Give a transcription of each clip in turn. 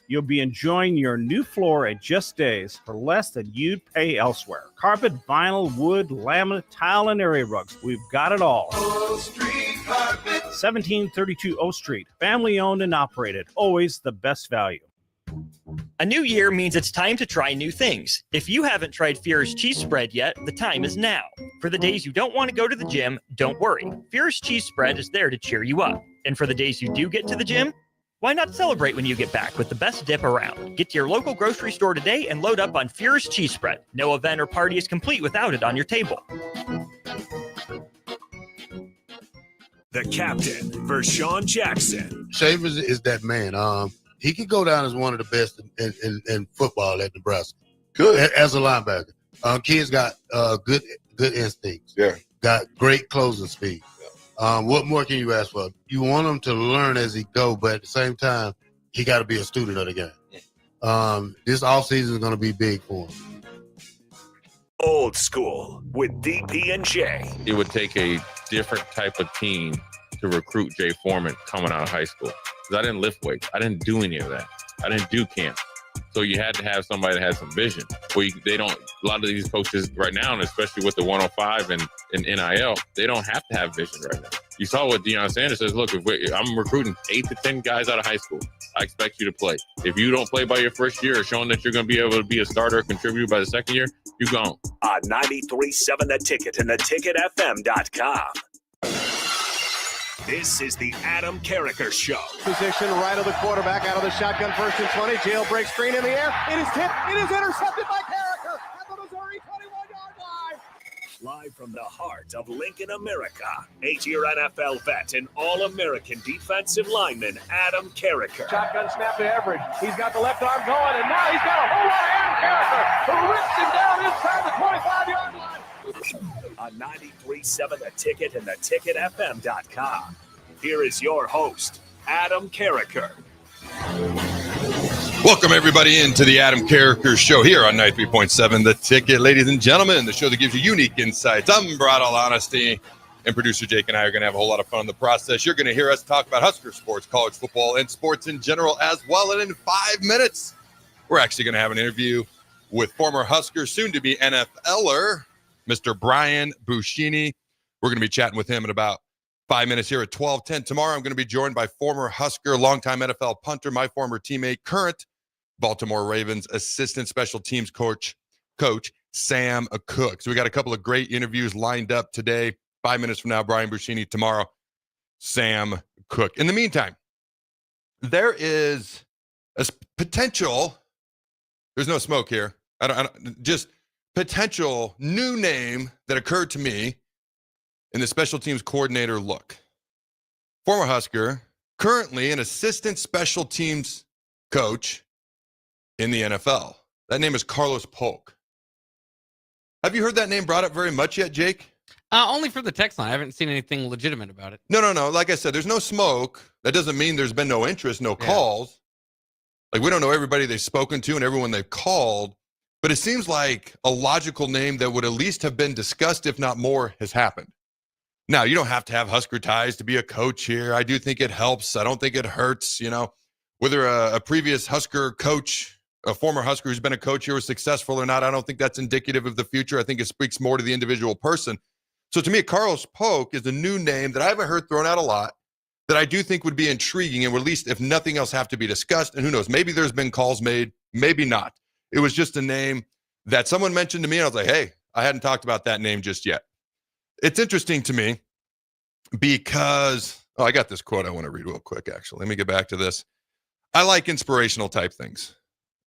You'll be enjoying your new floor in just days for less than you'd pay elsewhere. Carpet, vinyl, wood, laminate, tile, and area rugs. We've got it all. O Street Carpet. 1732 O Street. Family owned and operated. Always the best value. A new year means it's time to try new things. If you haven't tried Fear's cheese spread yet, the time is now. For the days you don't want to go to the gym, don't worry. Fear's cheese spread is there to cheer you up. And for the days you do get to the gym, why not celebrate when you get back with the best dip around? Get to your local grocery store today and load up on Fear's cheese spread. No event or party is complete without it on your table. The captain, Vershawn Jackson. Shavers is that man. He could go down as one of the best in football at Nebraska. Good. As a linebacker. Kid's got good instincts. Yeah. Got great closing speed. What more can you ask for? You want him to learn as he go, but at the same time, he got to be a student of the game. This offseason is going to be big for him. Old school with DP and J. It would take a different type of team to recruit Jay Foreman coming out of high school. Because I didn't lift weights. I didn't do any of that. I didn't do camp. So you had to have somebody that had some vision. Well, they don't. A lot of these coaches right now, and especially with the 105 and NIL, they don't have to have vision right now. You saw what Deion Sanders says. Look, I'm recruiting 8 to 10 guys out of high school. I expect you to play. If you don't play by your first year, or showing that you're going to be able to be a starter or contributor by the second year, you're gone. On 93.7 The Ticket and theticketfm.com. This is the Adam Carriker Show. Position right of the quarterback, out of the shotgun, first and 20. Jailbreak screen in the air. It is tipped. It is intercepted by Carriker at the Missouri 21-yard line. Live from the heart of Lincoln, America, 8-year NFL vet and All-American defensive lineman Adam Carriker. Shotgun snap to Everett. He's got the left arm going, and now he's got a whole lot of Adam Carriker who rips him down inside the 25-yard line. On 93.7 The Ticket and theticketfm.com. Here is your host, Adam Carriker. Welcome, everybody, into the Adam Carriker Show here on 93.7 The Ticket. Ladies and gentlemen, the show that gives you unique insights, unbridled honesty, and producer Jake and I are going to have a whole lot of fun in the process. You're going to hear us talk about Husker sports, college football, and sports in general as well. And in 5 minutes, we're actually going to have an interview with former Husker, soon-to-be NFLer, Mr. Brian Buschini. We're going to be chatting with him in about 5 minutes here at 12:10. Tomorrow, I'm going to be joined by former Husker, longtime NFL punter, my former teammate, current Baltimore Ravens assistant special teams coach Sam Cook. So we got a couple of great interviews lined up today. 5 minutes from now, Brian Buschini. Tomorrow, Sam Cook. In the meantime, there is a potential, there's no smoke here, just potential new name that occurred to me in the special teams coordinator look. Former Husker, currently an assistant special teams coach in the NFL. That name is Carlos Polk. Have you heard that name brought up very much yet, Jake? Only for the text line. I haven't seen anything legitimate about it. No. Like I said, there's no smoke. That doesn't mean there's been no interest, no calls. Like, we don't know everybody they've spoken to and everyone they've called, but it seems like a logical name that would at least have been discussed, if not more, has happened. Now, you don't have to have Husker ties to be a coach here. I do think it helps. I don't think it hurts, whether a previous Husker coach, a former Husker who's been a coach here was successful or not. I don't think that's indicative of the future. I think it speaks more to the individual person. So to me, Carlos Polk is a new name that I haven't heard thrown out a lot, that I do think would be intriguing and would, at least, if nothing else, have to be discussed. And who knows, maybe there's been calls made, maybe not. It was just a name that someone mentioned to me, and I was like, hey, I hadn't talked about that name just yet. It's interesting to me because, I got this quote I want to read real quick, actually. Let me get back to this. I like inspirational type things.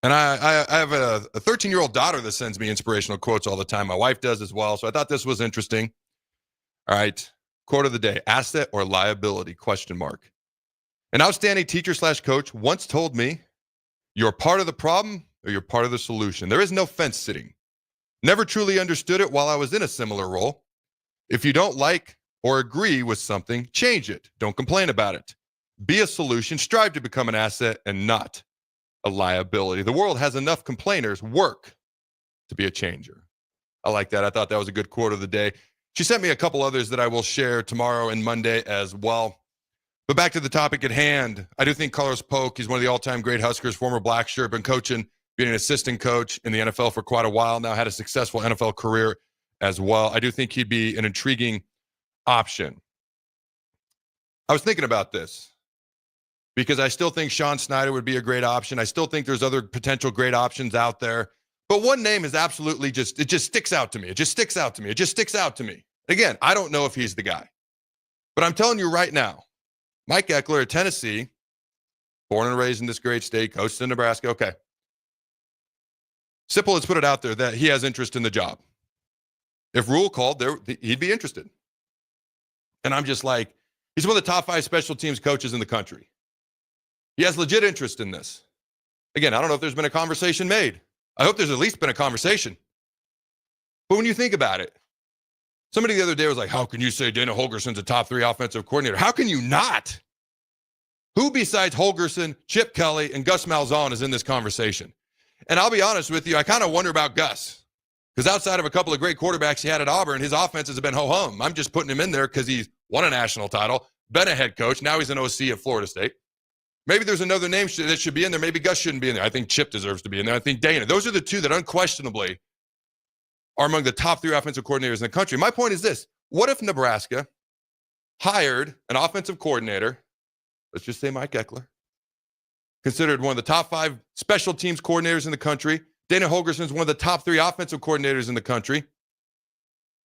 And I have a 13-year-old daughter that sends me inspirational quotes all the time. My wife does as well. So I thought this was interesting. All right. Quote of the day: asset or liability? ? An outstanding teacher/coach once told me, you're part of the problem or you're part of the solution. There is no fence sitting. Never truly understood it while I was in a similar role. If you don't like or agree with something, change it. Don't complain about it. Be a solution. Strive to become an asset and not a liability. The world has enough complainers. Work to be a changer. I like that. I thought that was a good quote of the day. She sent me a couple others that I will share tomorrow and Monday as well. But back to the topic at hand, I do think Carlos Polk, he's one of the all-time great Huskers, former black shirt, been coaching, being an assistant coach in the NFL for quite a while now, had a successful NFL career as well. I do think he'd be an intriguing option. I was thinking about this because I still think Sean Snyder would be a great option. I still think there's other potential great options out there. But one name is absolutely it just sticks out to me. It just sticks out to me. It just sticks out to me. Again, I don't know if he's the guy. But I'm telling you right now, Mike Eckler at Tennessee, born and raised in this great state, coached in Nebraska. Okay. Sipple has put it out there that he has interest in the job. If Rule called, he'd be interested. And I'm just like, he's one of the top 5 special teams coaches in the country. He has legit interest in this. Again, I don't know if there's been a conversation made. I hope there's at least been a conversation. But when you think about it, somebody the other day was like, how can you say Dana Holgerson's a top 3 offensive coordinator? How can you not? Who besides Holgerson, Chip Kelly, and Gus Malzahn is in this conversation? And I'll be honest with you, I kind of wonder about Gus. Because outside of a couple of great quarterbacks he had at Auburn, his offenses have been ho-hum. I'm just putting him in there because he's won a national title, been a head coach. Now he's an OC at Florida State. Maybe there's another name that should be in there. Maybe Gus shouldn't be in there. I think Chip deserves to be in there. I think Dana. Those are the two that unquestionably are among the top 3 offensive coordinators in the country. My point is this. What if Nebraska hired an offensive coordinator, let's just say Mike Eckler, considered one of the top 5 special teams coordinators in the country. Dana Holgerson is one of the top 3 offensive coordinators in the country.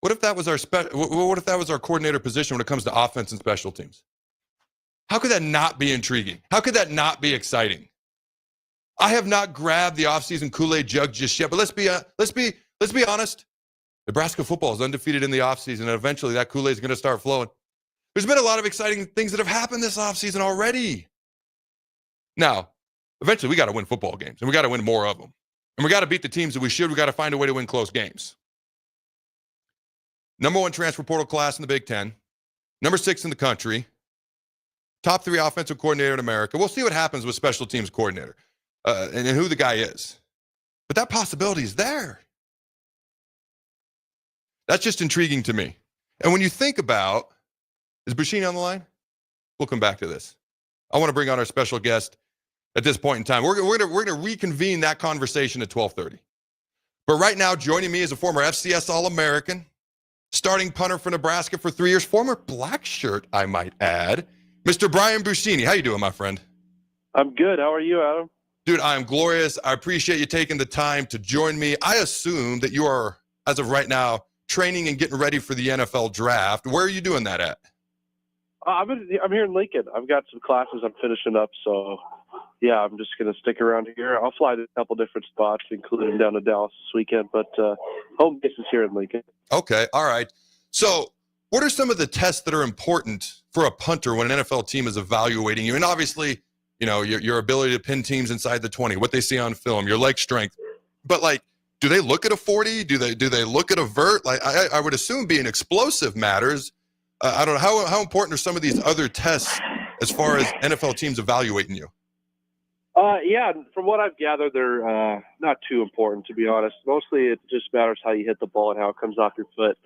What if that was our coordinator position when it comes to offense and special teams? How could that not be intriguing? How could that not be exciting? I have not grabbed the offseason Kool-Aid jug just yet, but let's be honest. Nebraska football is undefeated in the offseason, and eventually that Kool-Aid is going to start flowing. There's been a lot of exciting things that have happened this offseason already. Now, eventually we got to win football games, and we got to win more of them. And we got to beat the teams that we should. We got to find a way to win close games. Number 1 transfer portal class in the Big Ten. Number 6 in the country. Top 3 offensive coordinator in America. We'll see what happens with special teams coordinator and who the guy is. But that possibility is there. That's just intriguing to me. And when you think about, is Bushini on the line? We'll come back to this. I want to bring on our special guest at this point in time. We're going to reconvene that conversation at 12:30. But right now, joining me is a former FCS All-American, starting punter for Nebraska for 3 years, former black shirt, I might add, Mr. Brian Bushini. How you doing, my friend? I'm good. How are you, Adam? Dude, I am glorious. I appreciate you taking the time to join me. I assume that you are, as of right now, training and getting ready for the NFL draft. Where are you doing that at? I'm here in Lincoln. I've got some classes I'm finishing up, so yeah, I'm just going to stick around here. I'll fly to a couple different spots, including down to Dallas this weekend, but home base is here in Lincoln. Okay, all right. So what are some of the tests that are important for a punter when an NFL team is evaluating you? And obviously, you know, your ability to pin teams inside the 20, what they see on film, your leg strength. But, like, do they look at a 40? Do they look at a vert? Like, I would assume being explosive matters. I don't know. How important are some of these other tests as far as NFL teams evaluating you? Yeah, from what I've gathered, they're not too important, to be honest. Mostly it just matters how you hit the ball and how it comes off your foot.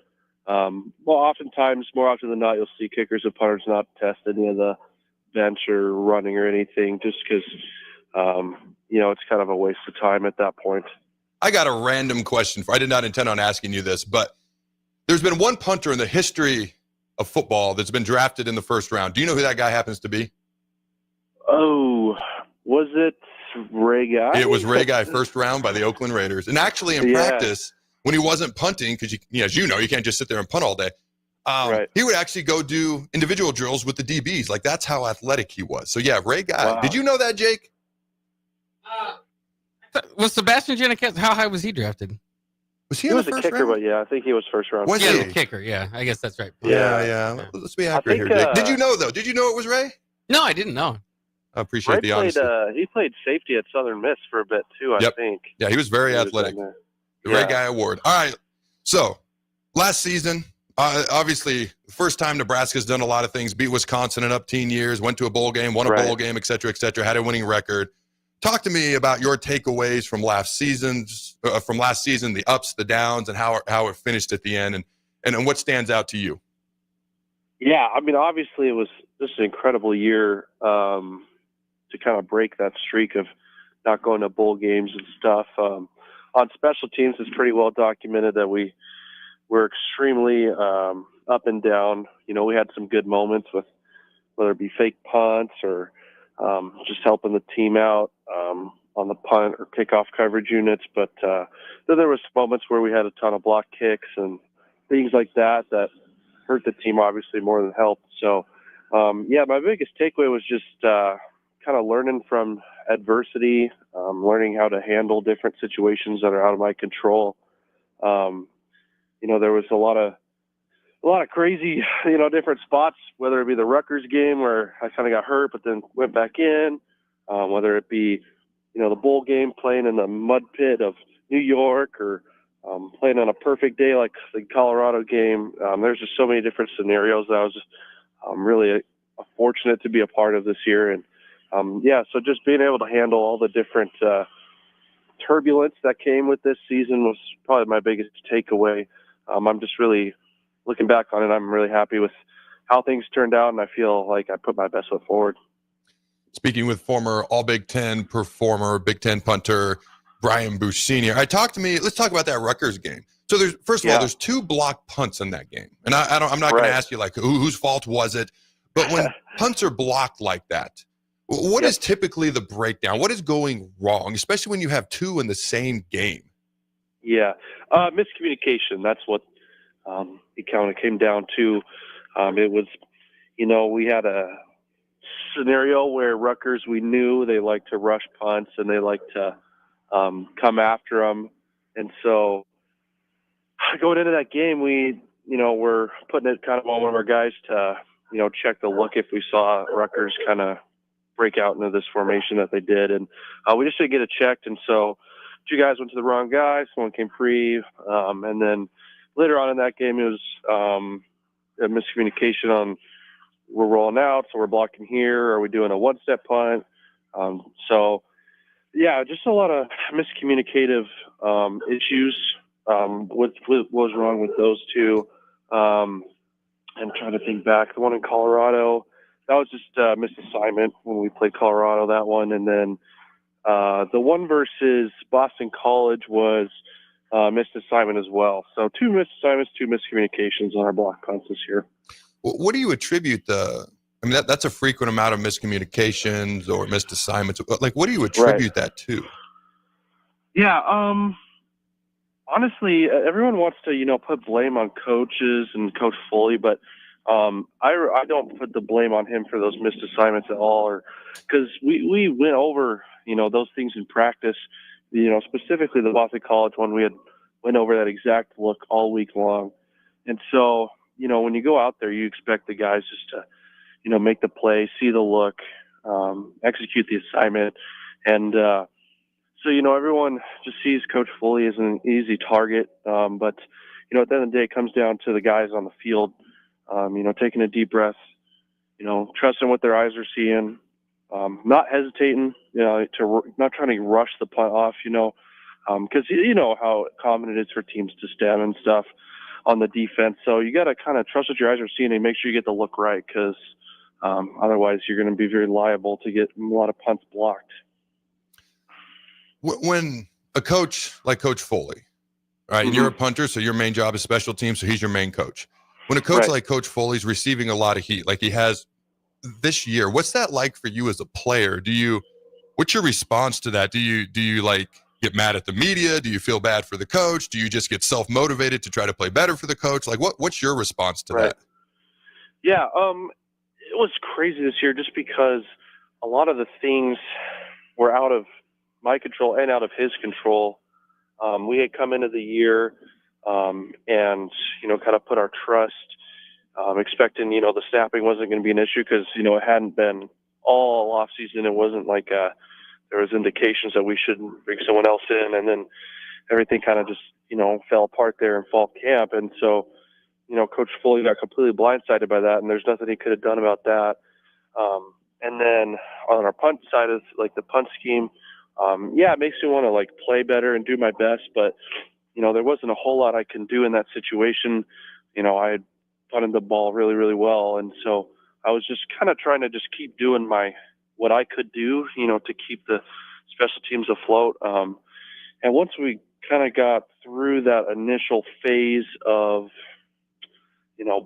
More often than not, you'll see kickers and punters not test any of the bench or running or anything just because, it's kind of a waste of time at that point. I got a random question. I did not intend on asking you this, but there's been one punter in the history of football that's been drafted in the first round. Do you know who that guy happens to be? Oh, was it Ray Guy? It was Ray Guy, first round by the Oakland Raiders. And actually in practice, when he wasn't punting, because as you know, you can't just sit there and punt all day. Right. He would actually go do individual drills with the DBs. Like, that's how athletic he was. So yeah, Ray Guy. Wow. Did you know that, Jake? Was Sebastian Janikowski, how high was he drafted? Was he He in was the a first kicker, round? but yeah, I think he was first round. Was Yeah, he? the kicker. Yeah, I guess that's right. Yeah. Let's be accurate here, Jake. Did you know, though? Did you know it was Ray? No, I didn't know. I appreciate the honesty. He played safety at Southern Miss for a bit, too, I think. Yeah, he was very athletic. down there. The Ray Guy Award. All right. So, last season, obviously, the first time Nebraska's done a lot of things, beat Wisconsin in up teen years, went to a bowl game, won a bowl game, et cetera, had a winning record. Talk to me about your takeaways from last season, the ups, the downs, and how it finished at the end, and what stands out to you. Yeah, I mean, obviously it was just an incredible year to kind of break that streak of not going to bowl games and stuff. On special teams, it's pretty well documented that we were extremely up and down. You know, we had some good moments with whether it be fake punts or just helping the team out on the punt or kickoff coverage units. But then there was moments where we had a ton of block kicks and things like that hurt the team obviously more than helped. So, yeah, my biggest takeaway was just kind of learning from adversity, learning how to handle different situations that are out of my control. You know, there was a lot of crazy, you know, different spots, whether it be the Rutgers game where I kind of got hurt but then went back in, whether it be, you know, the bowl game playing in the mud pit of New York or playing on a perfect day like the Colorado game. There's just so many different scenarios that I was just really fortunate to be a part of this year. And yeah, so just being able to handle all the different turbulence that came with this season was probably my biggest takeaway. I'm just really looking back on it. I'm really happy with how things turned out, and I feel like I put my best foot forward. Speaking with former All Big Ten performer, Big Ten punter, Brian Bush Sr. Let's talk about that Rutgers game. So first of all, there's 2 blocked punts in that game. And I'm not going to ask you like whose fault was it, but when punts are blocked like that, what is typically the breakdown? What is going wrong, especially when you have 2 in the same game? Yeah. Miscommunication. That's what it kind of came down to. It was, you know, we had a scenario where Rutgers, we knew they like to rush punts and they like to come after them. And so going into that game, we, you know, we're putting it kind of on one of our guys to, you know, check the look if we saw Rutgers kind of break out into this formation that they did. And we just didn't get it checked. And so 2 guys went to the wrong guy. Someone came free. And then later on in that game, it was a miscommunication on we're rolling out, so we're blocking here. Are we doing a one-step punt? So, yeah, just a lot of miscommunicative issues with what was wrong with those 2. I'm trying to think back. The one in Colorado, that was just a misassignment when we played Colorado, that one. And then the one versus Boston College was missed assignment as well. So 2 missed assignments, 2 miscommunications on our block punts this year. What do you attribute that's a frequent amount of miscommunications or missed assignments. Like, what do you attribute that to? Yeah, honestly, everyone wants to, you know, put blame on coaches and Coach Foley, but I don't put the blame on him for those missed assignments at all, or because we went over, you know, those things in practice. You know, specifically the Boston College one, we had went over that exact look all week long, and so, you know, when you go out there, you expect the guys just to, you know, make the play, see the look, execute the assignment. And so, you know, everyone just sees Coach Foley as an easy target. But, you know, at the end of the day, it comes down to the guys on the field, you know, taking a deep breath, you know, trusting what their eyes are seeing, not hesitating, you know, not trying to rush the punt off, you know, because you know how common it is for teams to stem and stuff on the defense. So you got to kind of trust what your eyes are seeing and make sure you get the look right, because otherwise you're going to be very liable to get a lot of punts blocked. When a coach like Coach Foley, right, and you're a punter, so your main job is special teams, so he's your main coach. When a coach like Coach Foley's receiving a lot of heat, like he has this year, what's that like for you as a player? What's your response to that? Do you like get mad at the media? Do you feel bad for the coach? Do you just get self-motivated to try to play better for the coach? Like, what's your response to that? Yeah, it was crazy this year just because a lot of the things were out of my control and out of his control. We had come into the year and, you know, kind of put our trust, expecting, you know, the snapping wasn't going to be an issue because, you know, it hadn't been all off season. It wasn't like there was indications that we shouldn't bring someone else in, and then everything kind of just, you know, fell apart there in fall camp. And so, you know, Coach Foley got completely blindsided by that, and there's nothing he could have done about that. And then on our punt side of like the punt scheme, yeah, it makes me want to like play better and do my best, but you know, there wasn't a whole lot I can do in that situation. You know, I had punted the ball really, really well. And so I was just kind of trying to just keep doing what I could do, to keep the special teams afloat. And once we kind of got through that initial phase of,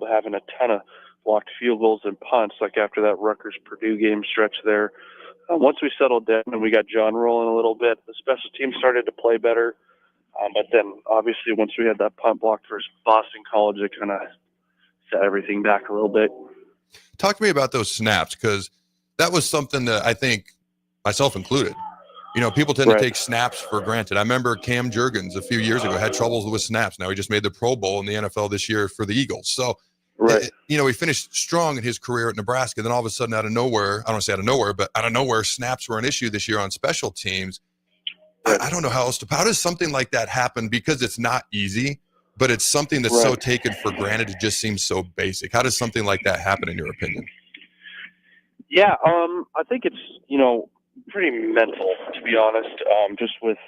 having a ton of blocked field goals and punts, like after that Rutgers-Purdue game stretch there, once we settled down and we got John rolling a little bit, the special teams started to play better. But then, obviously, once we had that punt blocked versus Boston College, it kind of set everything back a little bit. Talk to me about those snaps, because that was something that I think, myself included, people tend to take snaps for granted. I remember Cam Jurgens a few years ago had troubles with snaps. Now he just made the Pro Bowl in the NFL this year for the Eagles. So, he finished strong in his career at Nebraska. Then all of a sudden, out of nowhere, I don't want to say out of nowhere, but out of nowhere, snaps were an issue this year on special teams. I don't know how does something like that happen? Because it's not easy, but it's something that's so taken for granted. It just seems so basic. How does something like that happen, in your opinion? Yeah, I think it's, pretty mental, to be honest. Just with,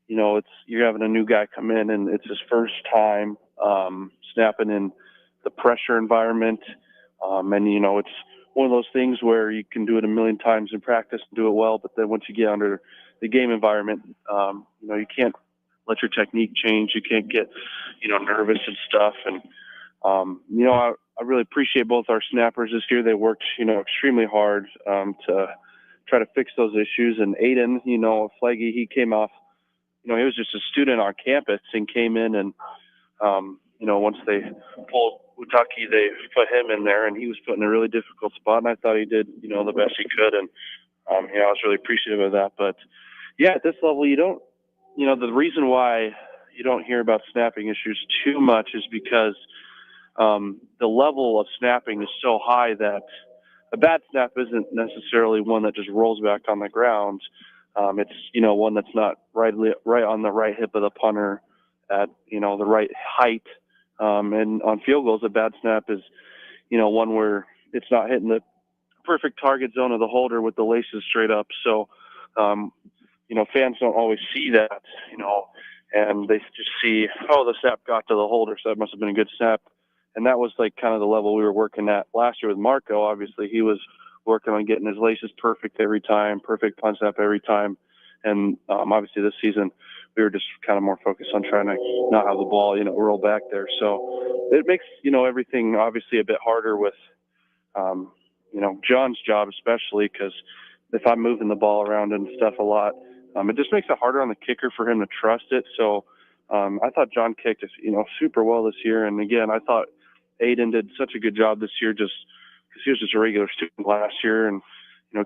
you're having a new guy come in and it's his first time snapping in the pressure environment. And, it's one of those things where you can do it a million times in practice and do it well, but then once you get under the game environment, you can't let your technique change. You can't get, nervous and stuff. And, I really appreciate both our snappers this year. They worked, extremely hard to try to fix those issues. And Aiden, Flaggy, he came off, he was just a student on campus and came in and, once they pulled Utaki, they put him in there and he was put in a really difficult spot. And I thought he did, the best he could. And, I was really appreciative of that. But yeah, at this level, you don't, the reason why you don't hear about snapping issues too much is because the level of snapping is so high that a bad snap isn't necessarily one that just rolls back on the ground. It's, one that's not right on the right hip of the punter at, the right height. And on field goals, a bad snap is, one where it's not hitting the perfect target zone of the holder with the laces straight up. So, fans don't always see that, and they just see, the snap got to the holder, so that must have been a good snap. And that was like kind of the level we were working at last year with Marco. Obviously, he was working on getting his laces perfect every time, perfect punt snap every time. And obviously this season, we were just kind of more focused on trying to not have the ball, roll back there. So it makes, everything obviously a bit harder with, John's job, especially because if I'm moving the ball around and stuff a lot, it just makes it harder on the kicker for him to trust it. So I thought John kicked, super well this year. And again, I thought Aiden did such a good job this year just because he was just a regular student last year and,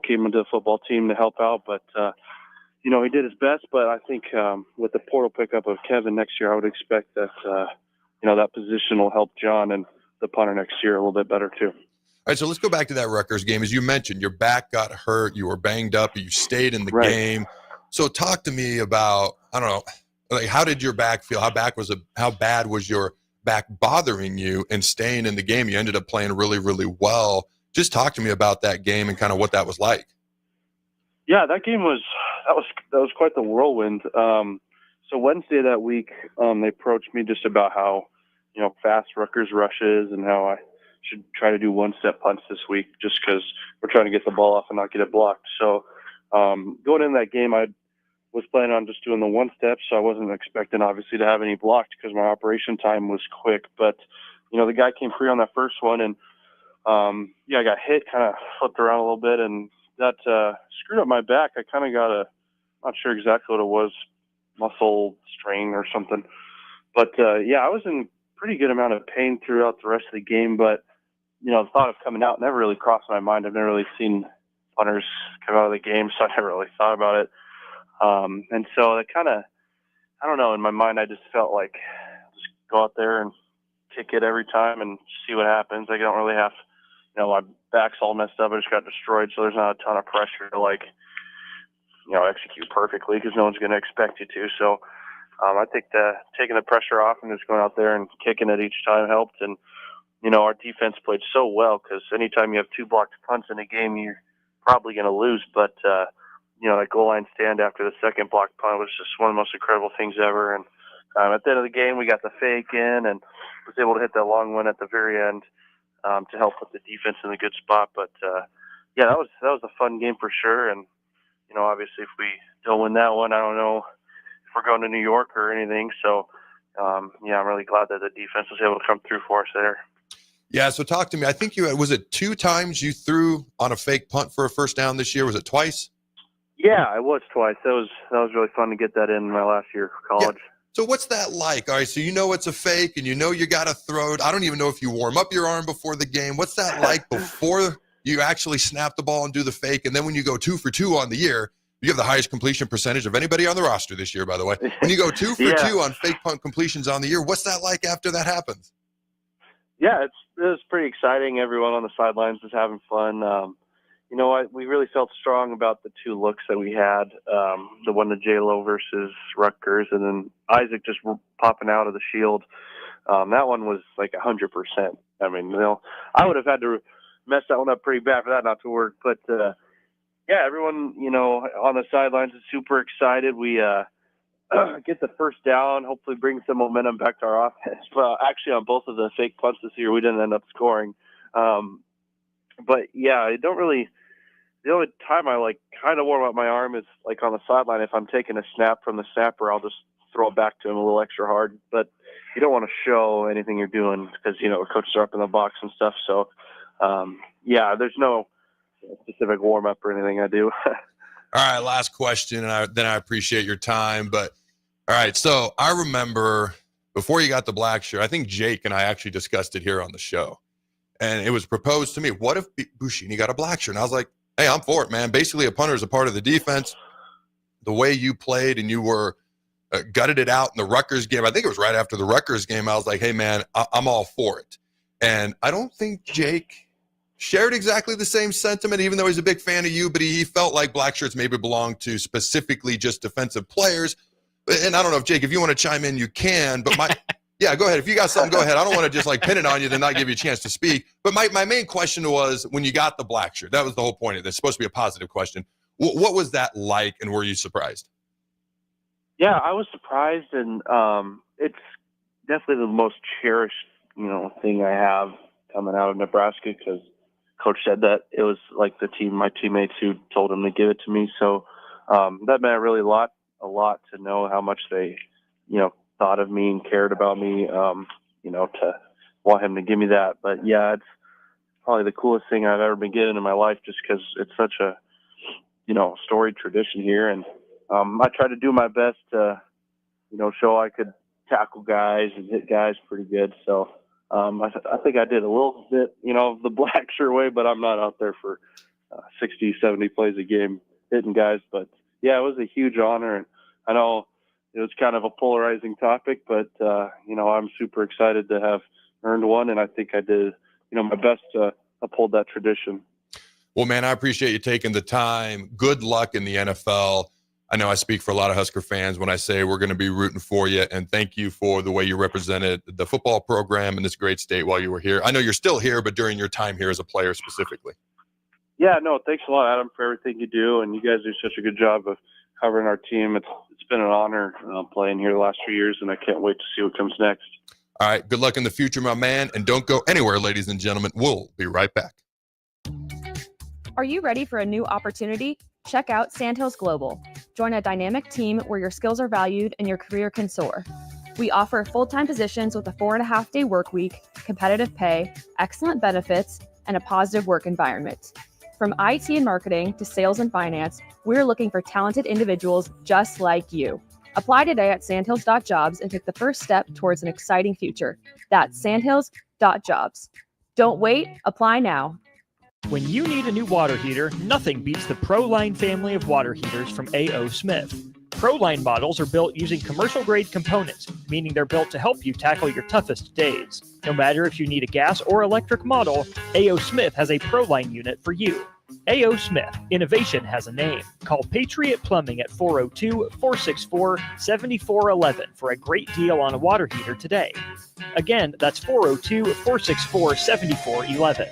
came into the football team to help out. But, he did his best. But I think with the portal pickup of Kevin next year, I would expect that, that position will help John and the punter next year a little bit better too. All right, so let's go back to that Rutgers game. As you mentioned, your back got hurt. You were banged up. You stayed in the game. So talk to me about, I don't know, like how did your back feel? How bad was your back bothering you and staying in the game? You ended up playing really, really well. Just talk to me about that game and kind of what that was like. Yeah, that game was quite the whirlwind. So Wednesday that week, they approached me just about how, fast Rutgers rushes and how I should try to do one-step punts this week just because we're trying to get the ball off and not get it blocked. So going into that game, I was planning on just doing the one-step, so I wasn't expecting, obviously, to have any blocked because my operation time was quick. But, the guy came free on that first one, and, I got hit, kind of flipped around a little bit, and that screwed up my back. I kind of got not sure exactly what it was, muscle strain or something. But, I was in pretty good amount of pain throughout the rest of the game, but the thought of coming out never really crossed my mind. I've never really seen punters come out of the game, so I never really thought about it. And so that kind of, I don't know, in my mind I just felt like just go out there and kick it every time and see what happens. I don't really have, my back's all messed up. I just got destroyed, so there's not a ton of pressure to execute perfectly because no one's going to expect you to. So I think taking the pressure off and just going out there and kicking it each time helped. And, our defense played so well because anytime you have two blocked punts in a game, you're probably going to lose. But, that goal line stand after the second blocked punt was just one of the most incredible things ever. And at the end of the game, we got the fake in and was able to hit that long one at the very end to help put the defense in a good spot. But yeah, that was a fun game for sure. And obviously, if we don't win that one, I don't know if we're going to New York or anything. So yeah, I'm really glad that the defense was able to come through for us there. Yeah, so talk to me. I think was it 2 times you threw on a fake punt for a first down this year? Was it twice? Yeah, it was twice. That was really fun to get that in my last year of college. Yeah. So what's that like? All right, so it's a fake and you got to throw it. I don't even know if you warm up your arm before the game. What's that like before you actually snap the ball and do the fake? And then when you go 2 for 2 on the year, you have the highest completion percentage of anybody on the roster this year, by the way. When you go 2 for 2 on fake punt completions on the year, what's that like after that happens? Yeah, it was pretty exciting. Everyone on the sidelines was having fun. We really felt strong about the 2 looks that we had, the one to J-Lo versus Rutgers, and then Isaac just popping out of the shield. That one was like 100%. I mean, I would have had to mess that one up pretty bad for that not to work. But, yeah, everyone, on the sidelines is super excited. We get the first down, hopefully bring some momentum back to our offense. Well, actually, on both of the fake punts this year, we didn't end up scoring. But, yeah, the only time I kind of warm up my arm is on the sideline. If I'm taking a snap from the snapper, I'll just throw it back to him a little extra hard. But you don't want to show anything you're doing because, coaches are up in the box and stuff. So, yeah, there's no specific warm-up or anything I do. All right, last question, and then I appreciate your time. But, all right, so I remember before you got the black shirt, I think Jake and I actually discussed it here on the show. And it was proposed to me, what if Buschini got a black shirt? And I was like, hey, I'm for it, man. Basically, a punter is a part of the defense. The way you played and you were gutted it out in the Rutgers game, I think it was right after the Rutgers game, I was like, hey, man, I'm all for it. And I don't think Jake shared exactly the same sentiment, even though he's a big fan of you, but he felt like black shirts maybe belong to specifically just defensive players. And I don't know if, Jake, if you want to chime in, you can. But yeah, go ahead. If you got something, go ahead. I don't want to just pin it on you, then not give you a chance to speak. But my main question was when you got the black shirt, that was the whole point of this. It's supposed to be a positive question. What was that like, and were you surprised? Yeah, I was surprised, and it's definitely the most cherished, thing I have coming out of Nebraska because Coach said that it was like my teammates who told him to give it to me. So that meant really a lot to know how much they, thought of me and cared about me, to want him to give me that. But yeah, it's probably the coolest thing I've ever been getting in my life just because it's such a, storied tradition here. And I try to do my best to, show I could tackle guys and hit guys pretty good. So I think I did a little bit, the black shirt way, but I'm not out there for 60, 70 plays a game hitting guys. But yeah, it was a huge honor. And I know it was kind of a polarizing topic, but, I'm super excited to have earned one. And I think I did, my best to uphold that tradition. Well, man, I appreciate you taking the time. Good luck in the NFL. I know I speak for a lot of Husker fans when I say we're going to be rooting for you. And thank you for the way you represented the football program in this great state while you were here. I know you're still here, but during your time here as a player specifically. Yeah, no, thanks a lot, Adam, for everything you do. And you guys do such a good job of covering our team. It's been an honor playing here the last 3 years, and I can't wait to see what comes next. All right, good luck in the future, my man. And don't go anywhere, ladies and gentlemen. We'll be right back. Are you ready for a new opportunity? Check out Sandhills Global. Join a dynamic team where your skills are valued and your career can soar. We offer full-time positions with a 4.5-day work week, competitive pay, excellent benefits, and a positive work environment. From IT and marketing to sales and finance, we're looking for talented individuals just like you. Apply today at sandhills.jobs and take the first step towards an exciting future. That's sandhills.jobs. Don't wait, apply now. When you need a new water heater, nothing beats the ProLine family of water heaters from A.O. Smith. ProLine models are built using commercial-grade components, meaning they're built to help you tackle your toughest days. No matter if you need a gas or electric model, A.O. Smith has a ProLine unit for you. A.O. Smith, innovation has a name. Call Patriot Plumbing at 402-464-7411 for a great deal on a water heater today. Again, that's 402-464-7411.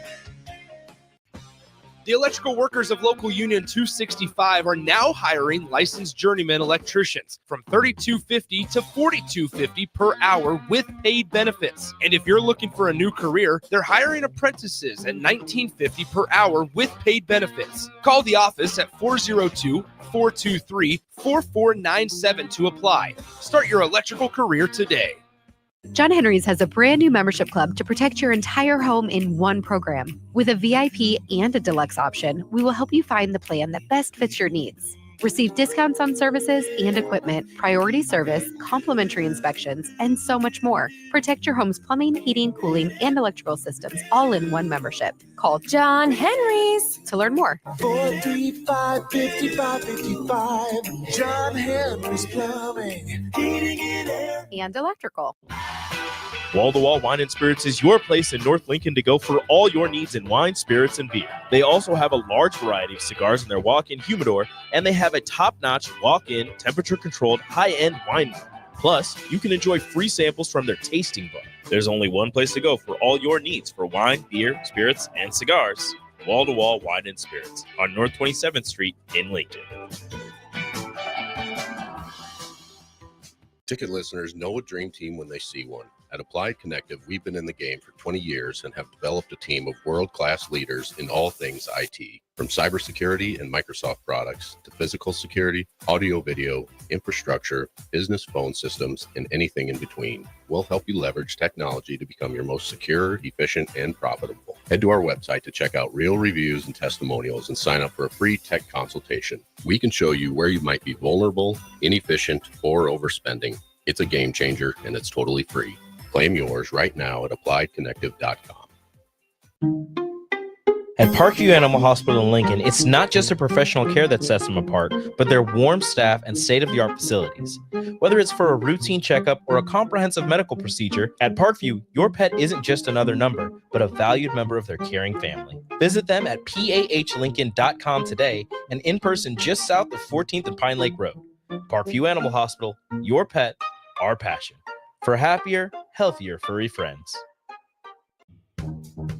The electrical workers of Local Union 265 are now hiring licensed journeyman electricians from $32.50 to $42.50 per hour with paid benefits. And if you're looking for a new career, they're hiring apprentices at $19.50 per hour with paid benefits. Call the office at 402-423-4497 to apply. Start your electrical career today. John Henry's has a brand new membership club to protect your entire home in one program. With a VIP and a deluxe option, we will help you find the plan that best fits your needs. Receive discounts on services and equipment, priority service, complimentary inspections, and so much more. Protect your home's plumbing, heating, cooling, and electrical systems all in one membership. Call John Henry's to learn more. 435-5555. John Henry's Plumbing, Heating and Air. And electrical. Wall to Wall Wine and Spirits is your place in North Lincoln to go for all your needs in wine, spirits, and beer. They also have a large variety of cigars in their walk-in humidor, and they have a top-notch walk-in, temperature-controlled, high-end wine bar. Plus, you can enjoy free samples from their tasting bar. There's only one place to go for all your needs for wine, beer, spirits, and cigars. Wall to Wall Wine and Spirits on North 27th Street in Lincoln. Ticket listeners know a dream team when they see one. At Applied Connective, we've been in the game for 20 years and have developed a team of world-class leaders in all things IT, from cybersecurity and Microsoft products to physical security, audio-video, infrastructure, business phone systems, and anything in between. We'll help you leverage technology to become your most secure, efficient, and profitable. Head to our website to check out real reviews and testimonials and sign up for a free tech consultation. We can show you where you might be vulnerable, inefficient, or overspending. It's a game changer, and it's totally free. Claim yours right now at appliedconnective.com. At Parkview Animal Hospital in Lincoln, it's not just the professional care that sets them apart, but their warm staff and state-of-the-art facilities. Whether it's for a routine checkup or a comprehensive medical procedure, at Parkview, your pet isn't just another number, but a valued member of their caring family. Visit them at pahlincoln.com today and in person just south of 14th and Pine Lake Road. Parkview Animal Hospital, your pet, our passion. For happier, healthier furry friends.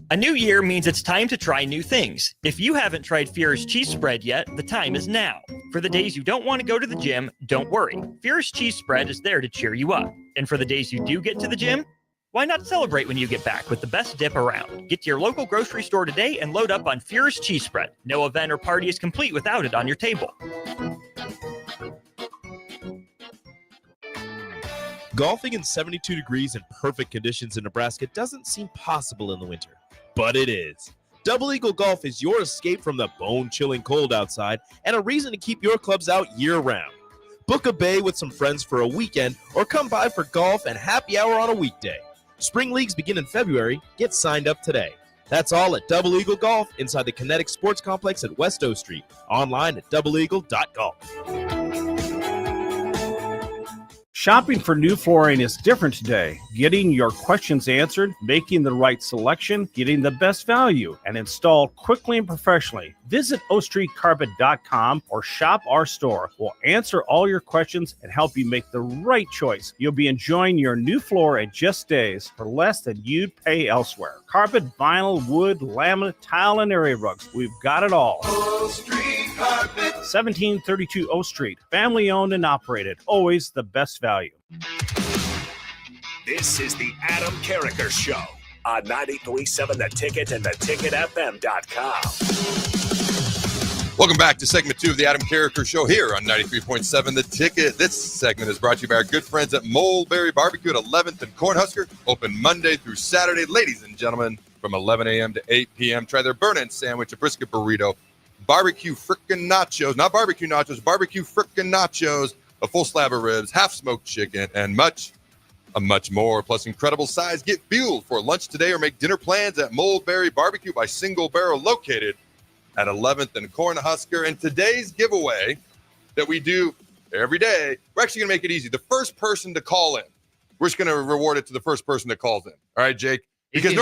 A new year means it's time to try new things. If you haven't tried Fear's cheese spread yet, the time is now. For the days you don't want to go to the gym, don't worry. Fear's cheese spread is there to cheer you up. And for the days you do get to the gym, why not celebrate when you get back with the best dip around? Get to your local grocery store today and load up on Fear's cheese spread. No event or party is complete without it on your table. Golfing in 72 degrees and perfect conditions in Nebraska doesn't seem possible in the winter, but it is. Double Eagle Golf is your escape from the bone-chilling cold outside and a reason to keep your clubs out year-round. Book a bay with some friends for a weekend or come by for golf and happy hour on a weekday. Spring leagues begin in February. Get signed up today. That's all at Double Eagle Golf inside the Kinetic Sports Complex at West O Street. Online at doubleeagle.golf. Shopping for new flooring is different today. Getting your questions answered, making the right selection, getting the best value, and installed quickly and professionally. Visit ostreetcarpet.com or shop our store. We'll answer all your questions and help you make the right choice. You'll be enjoying your new floor in just days for less than you'd pay elsewhere. Carpet, vinyl, wood, laminate, tile, and area rugs. We've got it all. O Street Carpet. 1732 O Street. Family owned and operated. Always the best value. This is the Adam Carriker Show on 93.7 The Ticket and theticketfm.com. Welcome back to segment 2 of the Adam Carriker Show here on 93.7 The Ticket. This segment is brought to you by our good friends at Mulberry Barbecue at 11th and Cornhusker. Open Monday through Saturday. Ladies and gentlemen, from 11 a.m. to 8 p.m. Try their burn-in sandwich, a brisket burrito, barbecue frickin' nachos, not barbecue nachos, barbecue frickin' nachos, a full slab of ribs, half-smoked chicken, and much more. Plus incredible size. Get fueled for lunch today or make dinner plans at Mulberry Barbecue by Single Barrel, located at 11th and Cornhusker. And today's giveaway that we do every day, we're actually going to make it easy. The first person to call in, we're just going to reward it to the first person that calls in. All right, Jake? Because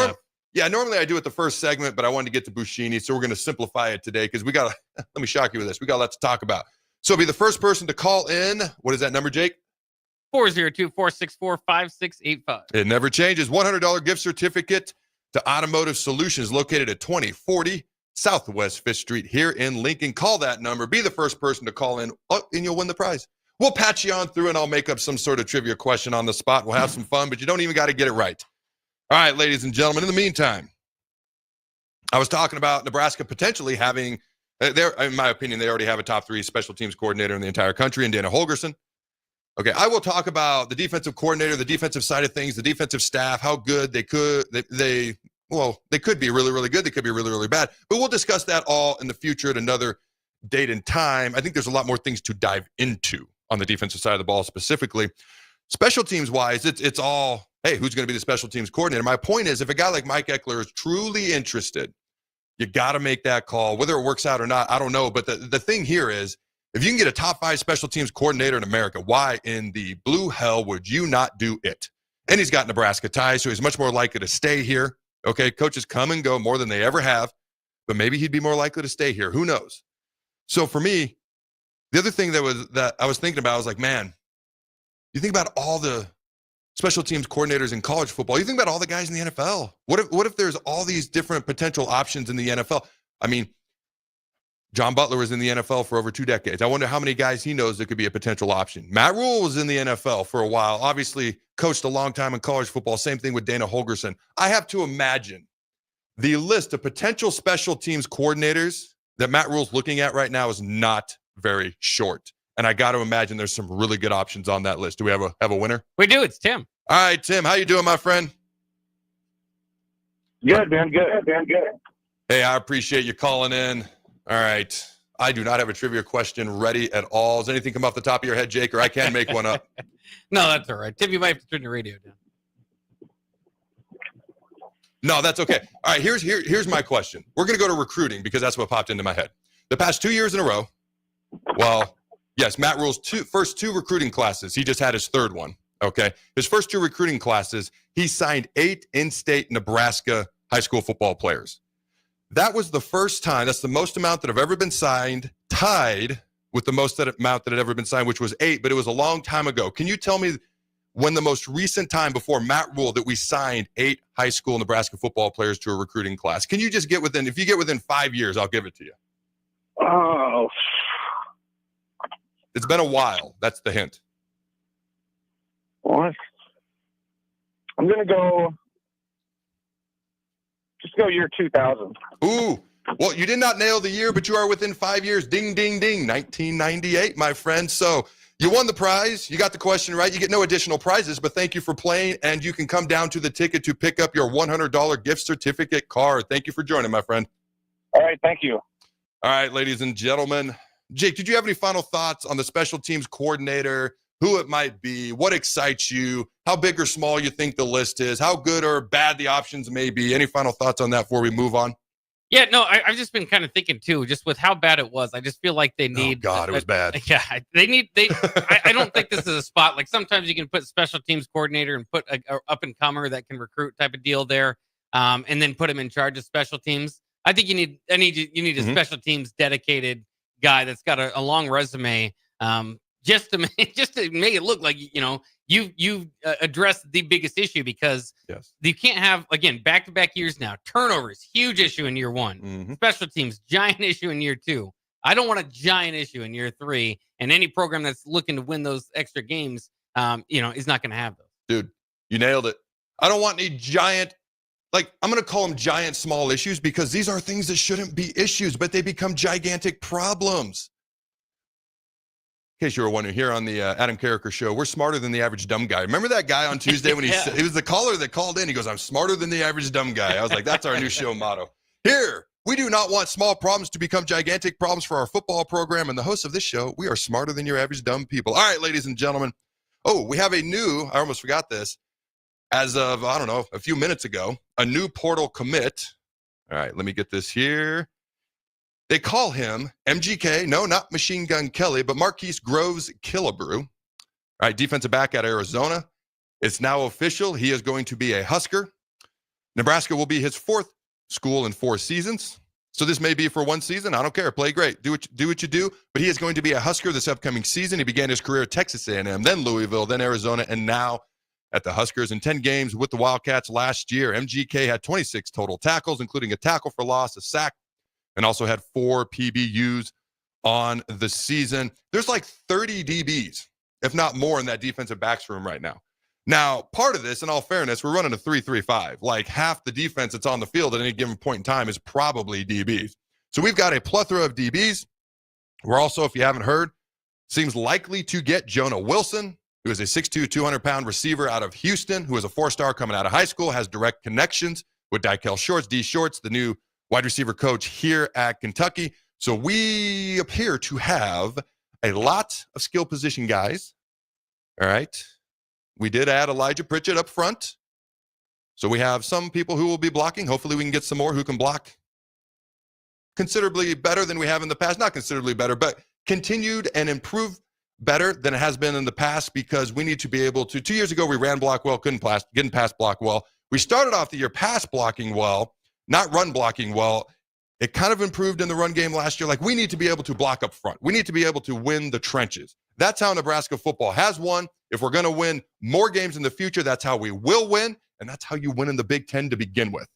normally I do it the first segment, but I wanted to get to Buschini, so we're going to simplify it today because let me shock you with this. We got a lot to talk about. So be the first person to call in. What is that number, Jake? 402-464-5685. It never changes. $100 gift certificate to Automotive Solutions, located at 2040 Southwest 5th Street here in Lincoln. Call that number. Be the first person to call in, and you'll win the prize. We'll patch you on through, and I'll make up some sort of trivia question on the spot. We'll have some fun, but you don't even got to get it right. All right, ladies and gentlemen, in the meantime, I was talking about Nebraska potentially having, in my opinion, they already have a top 3 special teams coordinator in the entire country, and Dana Holgerson. Okay, I will talk about the defensive coordinator, the defensive side of things, the defensive staff, how good they could be really, really good. They could be really, really bad. But we'll discuss that all in the future at another date and time. I think there's a lot more things to dive into on the defensive side of the ball specifically. Special teams wise, it's all, hey, who's going to be the special teams coordinator? My point is, if a guy like Mike Eckler is truly interested, you got to make that call. Whether it works out or not, I don't know. But the thing here is, if you can get a top 5 special teams coordinator in America, why in the blue hell would you not do it? And he's got Nebraska ties, so he's much more likely to stay here. Okay, coaches come and go more than they ever have, but maybe he'd be more likely to stay here. Who knows? So for me, the other thing that I was thinking about, I was like, man, you think about all the special teams coordinators in college football. You think about all the guys in the NFL. What if there's all these different potential options in the NFL? I mean, John Butler was in the NFL for over 2 decades. I wonder how many guys he knows that could be a potential option. Matt Rule was in the NFL for a while. Obviously, coached a long time in college football. Same thing with Dana Holgerson. I have to imagine the list of potential special teams coordinators that Matt Rule's looking at right now is not very short. And I got to imagine there's some really good options on that list. Do we have a winner? We do. It's Tim. All right, Tim. How you doing, my friend? Good, man. Good. Hey, I appreciate you calling in. All right. I do not have a trivia question ready at all. Does anything come off the top of your head, Jake, or I can make one up? No, that's all right. Tim, you might have to turn the radio down. No, that's okay. All right, here's my question. We're going to go to recruiting because that's what popped into my head. The past 2 years in a row, well, yes, Matt Rule's first 2 recruiting classes. He just had his 3rd one, okay? His first 2 recruiting classes, he signed 8 in-state Nebraska high school football players. That was the first time, that's the most amount that have ever been signed, tied with the most amount that had ever been signed, which was 8, but it was a long time ago. Can you tell me when the most recent time before Matt Rule that we signed 8 high school Nebraska football players to a recruiting class? Can you just if you get within 5 years, I'll give it to you. Oh. It's been a while. That's the hint. What? I'm going to go year 2000. Ooh. Well, you did not nail the year, but you are within 5 years. Ding, ding, ding. 1998, my friend. So you won the prize. You got the question right. You get no additional prizes, but thank you for playing, and you can come down to the ticket to pick up your $100 gift certificate card. Thank you for joining, my friend. All right, thank you. All right, ladies and gentlemen. Jake, did you have any final thoughts on the special teams coordinator, who it might be, what excites you, how big or small you think the list is, how good or bad the options may be? Any final thoughts on that before we move on? Yeah, no, I've just been kind of thinking too, just with how bad it was. I just feel like they need. Oh God, it was bad. Yeah, I don't think this is a spot. Like sometimes you can put special teams coordinator and put a up and comer that can recruit type of deal there, and then put him in charge of special teams. I think you need a special teams dedicated guy that's got a long resume, just to make it look like you addressed the biggest issue, because you can't have, again, back-to-back years now. Turnovers, huge issue in year 1. Special teams, giant issue in year 2. I don't want a giant issue in year 3. And any program that's looking to win those extra games, is not going to have those. Dude, you nailed it. I don't want any giant, I'm going to call them giant small issues, because these are things that shouldn't be issues, but they become gigantic problems. In case you were wondering, here on the Adam Carriker show, we're smarter than the average dumb guy. Remember that guy on Tuesday when it was the caller that called in? He goes, I'm smarter than the average dumb guy. I was like, that's our new show motto. Here, we do not want small problems to become gigantic problems for our football program. And the hosts of this show, we are smarter than your average dumb people. All right, ladies and gentlemen. Oh, we have I almost forgot this. As of, I don't know, a few minutes ago, a new portal commit. All right, let me get this here. They call him MGK. No, not Machine Gun Kelly, but Marquise Groves Killebrew. All right, defensive back out of Arizona. It's now official. He is going to be a Husker. Nebraska will be his 4th school in 4 seasons. So this may be for 1 season. I don't care. Play great. Do what you do. But he is going to be a Husker this upcoming season. He began his career at Texas A&M, then Louisville, then Arizona, and now at the Huskers. In 10 games with the Wildcats last year, MGK had 26 total tackles, including a tackle for loss, a sack, and also had 4 PBUs on the season. There's like 30 DBs, if not more, in that defensive backs room right now. Now, part of this, in all fairness, we're running a 3-3-5. Like half the defense that's on the field at any given point in time is probably DBs. So we've got a plethora of DBs. We're also, if you haven't heard, seems likely to get Jonah Wilson, who is a 6'2", 200-pound receiver out of Houston, who is a 4-star coming out of high school, has direct connections with Dykel Shorts, D. Shorts, the new wide receiver coach here at Kentucky. So we appear to have a lot of skill position guys. All right. We did add Elijah Pritchett up front. So we have some people who will be blocking. Hopefully we can get some more who can block considerably better than we have in the past. Not considerably better, but continued and improved better than it has been in the past, because we need to be able to. 2 years ago, we ran block well, couldn't pass block well. We started off the year pass blocking well, not run blocking well. It kind of improved in the run game last year. Like, we need to be able to block up front. We need to be able to win the trenches. That's how Nebraska football has won. If we're going to win more games in the future, that's how we will win. And that's how you win in the Big Ten to begin with.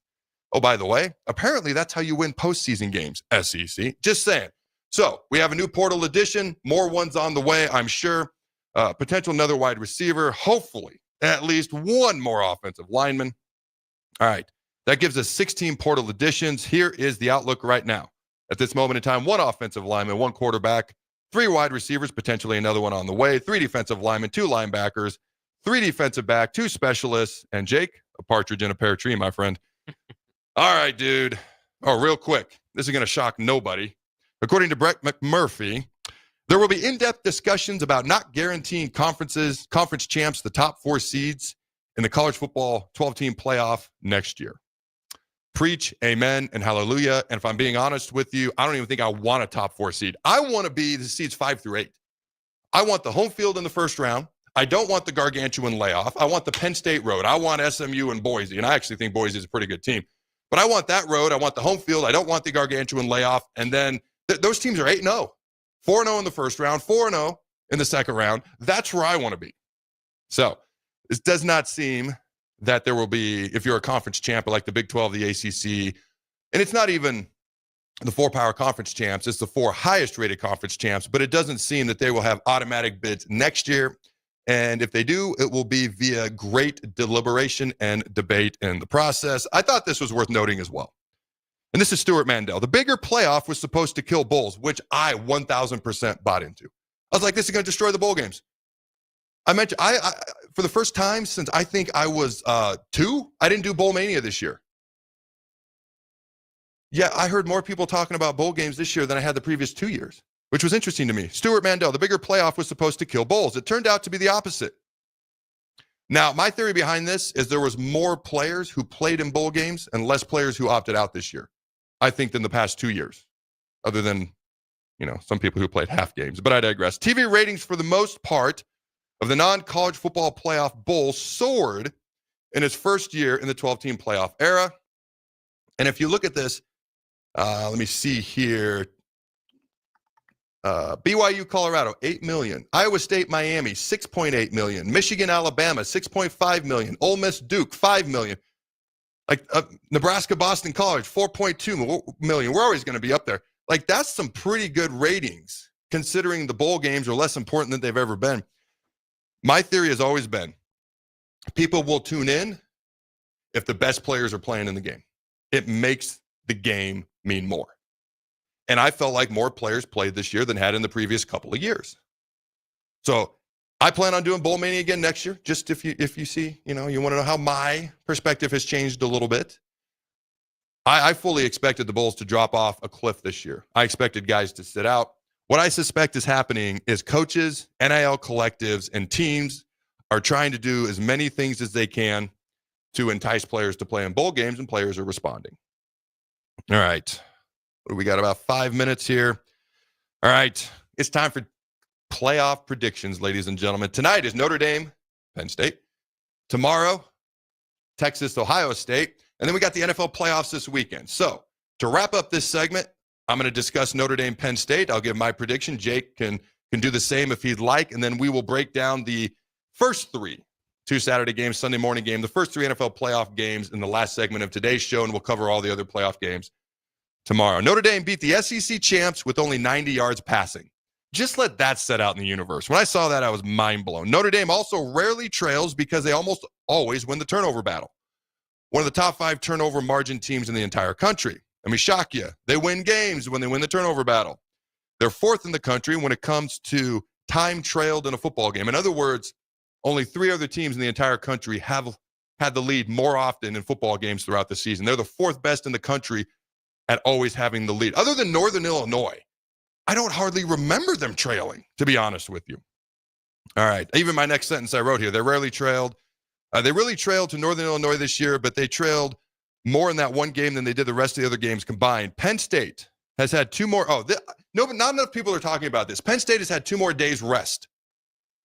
Oh, by the way, apparently that's how you win postseason games, SEC. Just saying. So we have a new portal edition, more ones on the way, I'm sure. Potential another wide receiver, hopefully at least one more offensive lineman. All right, that gives us 16 portal additions. Here is the outlook right now. At this moment in time, 1 offensive lineman, 1 quarterback, 3 wide receivers, potentially another one on the way, 3 defensive linemen, 2 linebackers, 3 defensive back, 2 specialists, and Jake, a partridge in a pear tree, my friend. All right, dude. Oh, real quick. This is going to shock nobody. According to Brett McMurphy, there will be in-depth discussions about not guaranteeing conference champs the top 4 seeds in the college football 12-team playoff next year. Preach, amen, and hallelujah. And if I'm being honest with you, I don't even think I want a top 4 seed. I want to be the seeds 5 through 8. I want the home field in the first round. I don't want the gargantuan layoff. I want the Penn State road. I want SMU and Boise, and I actually think Boise is a pretty good team. But I want that road. I want the home field. I don't want the gargantuan layoff. And then those teams are 8-0. 4-0 in the first round, 4-0 in the second round. That's where I want to be. So this does not seem that there will be, if you're a conference champ like the Big 12, the ACC, and it's not even the 4 power conference champs, it's the 4 highest rated conference champs, but it doesn't seem that they will have automatic bids next year. And if they do, it will be via great deliberation and debate in the process. I thought this was worth noting as well. And this is Stuart Mandel. The bigger playoff was supposed to kill bowls, which I 1,000% bought into. I was like, this is going to destroy the bowl games. I mentioned, I for the first time since I think I was 2, I didn't do Bowl Mania this year. Yeah, I heard more people talking about bowl games this year than I had the previous 2 years, which was interesting to me. Stuart Mandel, the bigger playoff was supposed to kill bowls. It turned out to be the opposite. Now, my theory behind this is there was more players who played in bowl games and less players who opted out this year, I think, than the past 2 years, other than, some people who played half games. But I digress. TV ratings for the most part of the non-college football playoff bowl soared in its first year in the 12-team playoff era. And if you look at this, let me see here. BYU, Colorado, 8 million. Iowa State, Miami, 6.8 million. Michigan, Alabama, 6.5 million. Ole Miss, Duke, 5 million. Like Nebraska, Boston College, 4.2 million. We're always going to be up there. Like, that's some pretty good ratings, considering the bowl games are less important than they've ever been. My theory has always been people will tune in if the best players are playing in the game. It makes the game mean more. And I felt like more players played this year than had in the previous couple of years. So I plan on doing Bowl Mania again next year. Just if you see, you want to know how my perspective has changed a little bit. I fully expected the Bulls to drop off a cliff this year. I expected guys to sit out. What I suspect is happening is coaches, NIL collectives, and teams are trying to do as many things as they can to entice players to play in bowl games, and players are responding. All right. We got about 5 minutes here. All right. It's time for playoff predictions, ladies and gentlemen. Tonight is Notre Dame, Penn State. Tomorrow, Texas, Ohio State. And then we got the NFL playoffs this weekend. So to wrap up this segment, I'm going to discuss Notre Dame, Penn State. I'll give my prediction. Jake can do the same if he'd like. And then we will break down the first 2 Saturday games, Sunday morning game, the first 3 NFL playoff games in the last segment of today's show. And we'll cover all the other playoff games tomorrow. Notre Dame beat the SEC champs with only 90 yards passing. Just let that set out in the universe. When I saw that, I was mind blown. Notre Dame also rarely trails because they almost always win the turnover battle. One of the top 5 turnover margin teams in the entire country. Let me shock you. They win games when they win the turnover battle. They're 4th in the country when it comes to time trailed in a football game. In other words, only 3 other teams in the entire country have had the lead more often in football games throughout the season. They're the 4th best in the country at always having the lead. Other than Northern Illinois, I don't hardly remember them trailing, to be honest with you. All right. Even my next sentence I wrote here, they rarely trailed. They really trailed to Northern Illinois this year, but they trailed more in that one game than they did the rest of the other games combined. Penn State has had 2 more. But not enough people are talking about this. Penn State has had 2 more days rest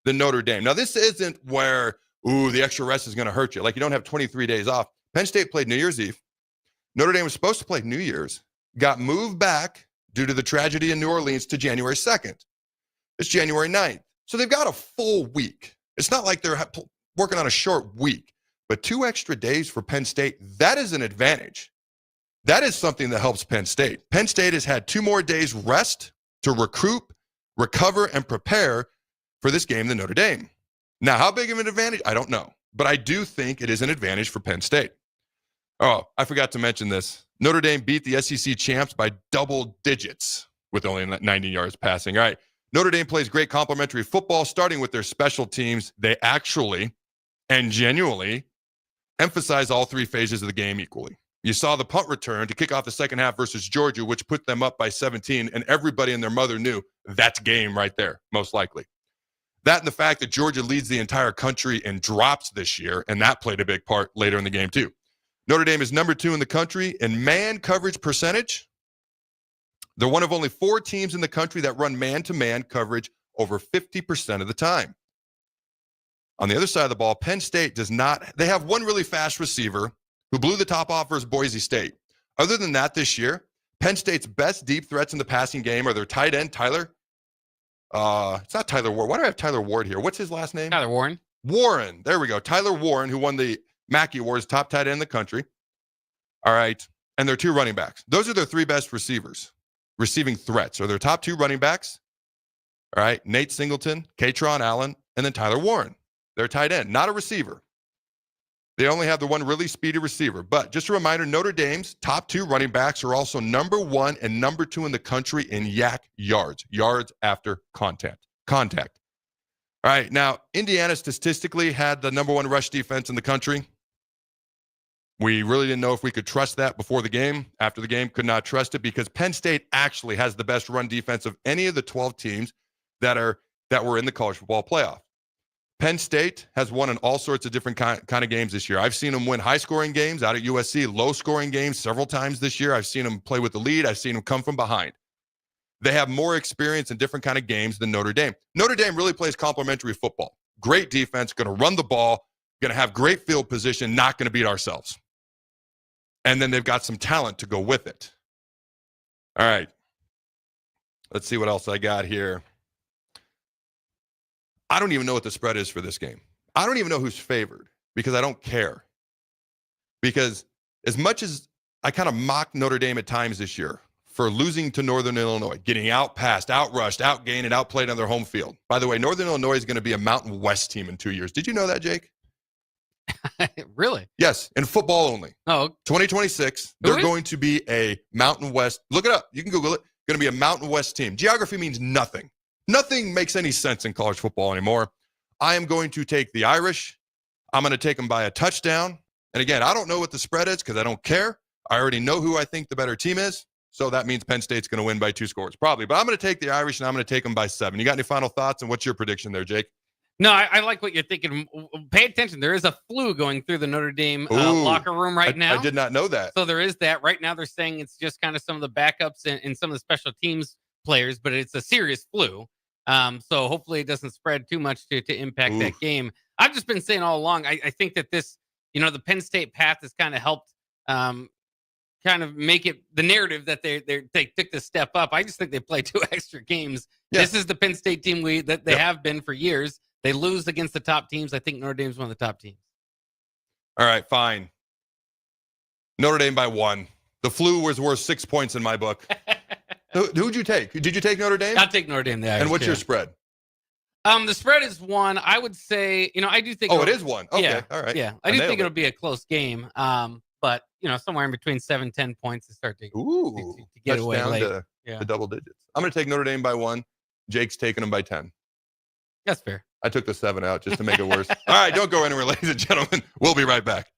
than Notre Dame. Now, this isn't where, the extra rest is going to hurt you. Like, you don't have 23 days off. Penn State played New Year's Eve. Notre Dame was supposed to play New Year's, got moved back due to the tragedy in New Orleans to January 2nd. It's January 9th. So they've got a full week. It's not like they're working on a short week, but 2 extra days for Penn State, that is an advantage. That is something that helps Penn State. Penn State has had 2 more days rest to recruit, recover, and prepare for this game than Notre Dame. Now, how big of an advantage? I don't know, but I do think it is an advantage for Penn State. Oh, I forgot to mention this. Notre Dame beat the SEC champs by double digits with only 90 yards passing. All right. Notre Dame plays great complementary football, starting with their special teams. They actually and genuinely emphasize all 3 phases of the game equally. You saw the punt return to kick off the second half versus Georgia, which put them up by 17, and everybody and their mother knew that's game right there, most likely. That and the fact that Georgia leads the entire country in drops this year, and that played a big part later in the game too. Notre Dame is number 2 in the country in man coverage percentage. They're one of only 4 teams in the country that run man-to-man coverage over 50% of the time. On the other side of the ball, Penn State does not. They have one really fast receiver who blew the top off versus Boise State. Other than that, this year, Penn State's best deep threats in the passing game are their tight end, Tyler. It's not Tyler Ward. Why do I have Tyler Ward here? What's his last name? Tyler Warren. Warren. There we go. Tyler Warren, who won the Mackey Awards, top tight end in the country. All right. And their 2 running backs. Those are their 3 best receivers. Receiving threats are their top 2 running backs. All right. Nate Singleton, Katron Allen, and then Tyler Warren. They're tight end, not a receiver. They only have the one really speedy receiver. But just a reminder, Notre Dame's top 2 running backs are also number 1 and number 2 in the country in yak yards after contact. All right, now, Indiana statistically had the number 1 rush defense in the country. We really didn't know if we could trust that before the game. After the game, could not trust it because Penn State actually has the best run defense of any of the 12 teams that were in the college football playoff. Penn State has won in all sorts of different kind of games this year. I've seen them win high-scoring games out at USC, low-scoring games several times this year. I've seen them play with the lead. I've seen them come from behind. They have more experience in different kind of games than Notre Dame. Notre Dame really plays complementary football. Great defense, going to run the ball, going to have great field position, not going to beat ourselves. And then they've got some talent to go with it. All right. Let's see what else I got here. I don't even know what the spread is for this game. I don't even know who's favored because I don't care. Because as much as I kind of mocked Notre Dame at times this year for losing to Northern Illinois, getting outpassed, outrushed, outgained, and outplayed on their home field. By the way, Northern Illinois is going to be a Mountain West team in 2 years. Did you know that, Jake? Really? Yes, in football only. Oh. 2026, they're going to be a Mountain West. Look it up. You can Google it. Going to be a Mountain West team. Geography means nothing. Nothing makes any sense in college football anymore. I am going to take the Irish. I'm going to take them by a touchdown. And again, I don't know what the spread is because I don't care. I already know who I think the better team is. So that means Penn State's going to win by 2 scores, probably. But I'm going to take the Irish, and I'm going to take them by 7. You got any final thoughts, and what's your prediction there, Jake? No, I like what you're thinking. Pay attention. There is a flu going through the Notre Dame locker room right now. I did not know that. So there is that. Right now they're saying it's just kind of some of the backups and some of the special teams players, but it's a serious flu. So hopefully it doesn't spread too much to impact that game. I've just been saying all along, I think that this, the Penn State path has kind of helped kind of make it the narrative that they took this step up. I just think they play 2 extra games. Yeah. This is the Penn State team that they have been for years. They lose against the top teams. I think Notre Dame's one of the top teams. All right, fine. Notre Dame by 1. The flu was worth 6 points in my book. Who'd you take? Did you take Notre Dame? I'll take Notre Dame. The Irish, and what's your spread? The spread is 1. I would say, I do think. Oh, it is 1. Okay, yeah, all right. Yeah, I do think it'll be a close game. But somewhere in between 7-10 points to start to get away down late. to double digits. I'm going to take Notre Dame by 1. Jake's taking them by 10. That's fair. I took the 7 out just to make it worse. All right, don't go anywhere, ladies and gentlemen. We'll be right back.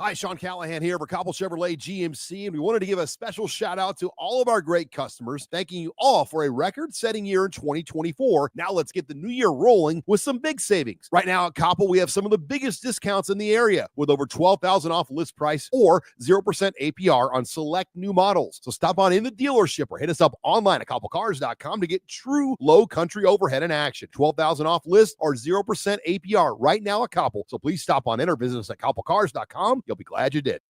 Hi, Sean Callahan here for Cobble Chevrolet GMC, and we wanted to give a special shout out to all of our great customers, thanking you all for a record-setting year in 2024. Now let's get the new year rolling with some big savings. Right now at Cobble, we have some of the biggest discounts in the area with over $12,000 off list price or 0% APR on select new models. So stop on in the dealership or hit us up online at cobblecars.com to get true low country overhead in action. $12,000 off list or 0% APR right now at Cobble. So please stop on in or visit us at cobblecars.com. You'll be glad you did.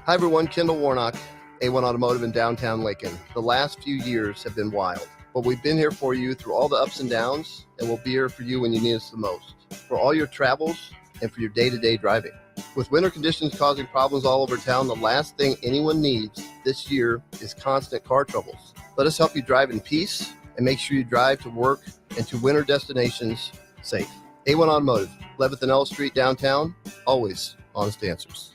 Hi, everyone. Kendall Warnock, A1 Automotive in downtown Lincoln. The last few years have been wild, but we've been here for you through all the ups and downs, and we'll be here for you when you need us the most, for all your travels and for your day-to-day driving. With winter conditions causing problems all over town, the last thing anyone needs this year is constant car troubles. Let us help you drive in peace and make sure you drive to work and to winter destinations safe. A1 Automotive, 11th and L Street downtown, always honest answers.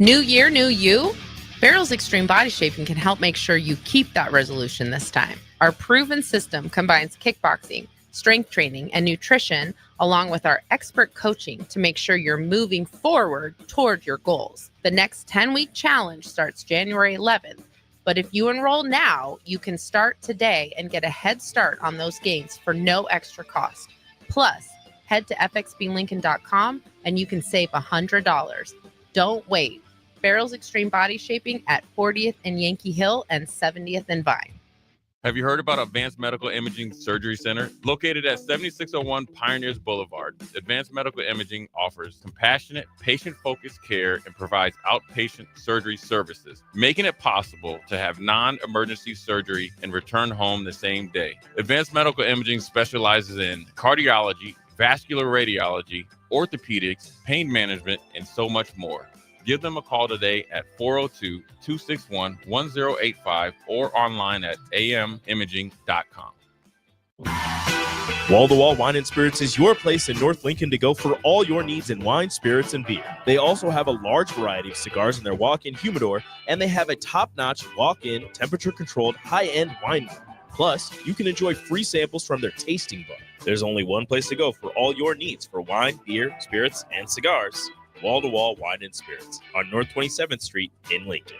New year, new you? Barrel's Extreme Body Shaping can help make sure you keep that resolution this time. Our proven system combines kickboxing, strength training, and nutrition, along with our expert coaching to make sure you're moving forward toward your goals. The next 10-week challenge starts January 11th, but if you enroll now, you can start today and get a head start on those gains for no extra cost. Plus, head to fxblincoln.com and you can save $100. Don't wait. Barrel's Extreme Body Shaping at 40th and Yankee Hill and 70th and Vine. Have you heard about Advanced Medical Imaging Surgery Center? Located at 7601 Pioneers Boulevard, Advanced Medical Imaging offers compassionate, patient-focused care and provides outpatient surgery services, making it possible to have non-emergency surgery and return home the same day. Advanced Medical Imaging specializes in cardiology, vascular radiology, orthopedics, pain management, and so much more. Give them a call today at 402-261-1085 or online at amimaging.com. Wall to Wall Wine and Spirits is your place in North Lincoln to go for all your needs in wine, spirits, and beer. They also have a large variety of cigars in their walk-in humidor, and they have a top-notch walk-in, temperature-controlled, high-end wine bar. Plus, you can enjoy free samples from their tasting bar. There's only one place to go for all your needs for wine, beer, spirits, and cigars. Wall to Wall Wine and Spirits on North 27th Street in Lincoln.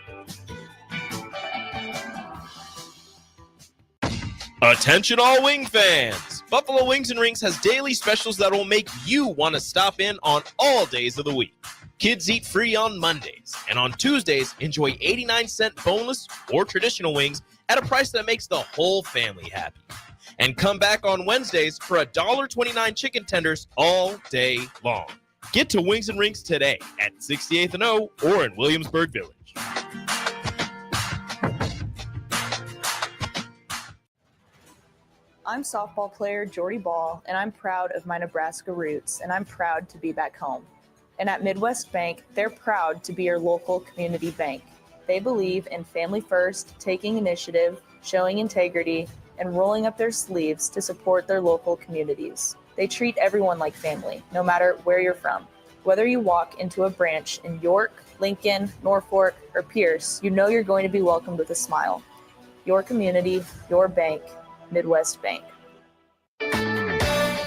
Attention all wing fans! Buffalo Wings and Rings has daily specials that will make you want to stop in on all days of the week. Kids eat free on Mondays, and on Tuesdays, enjoy 89-cent boneless or traditional wings at a price that makes the whole family happy. And come back on Wednesdays for $1.29 chicken tenders all day long. Get to Wings and Rings today at 68th and O or in Williamsburg Village. I'm softball player Jordy Ball, and I'm proud of my Nebraska roots, and I'm proud to be back home. And at Midwest Bank, they're proud to be your local community bank. They believe in family first, taking initiative, showing integrity, and rolling up their sleeves to support their local communities. They treat everyone like family, no matter where you're from. Whether you walk into a branch in York, Lincoln, Norfolk, or Pierce, you know you're going to be welcomed with a smile. Your community, your bank, Midwest Bank.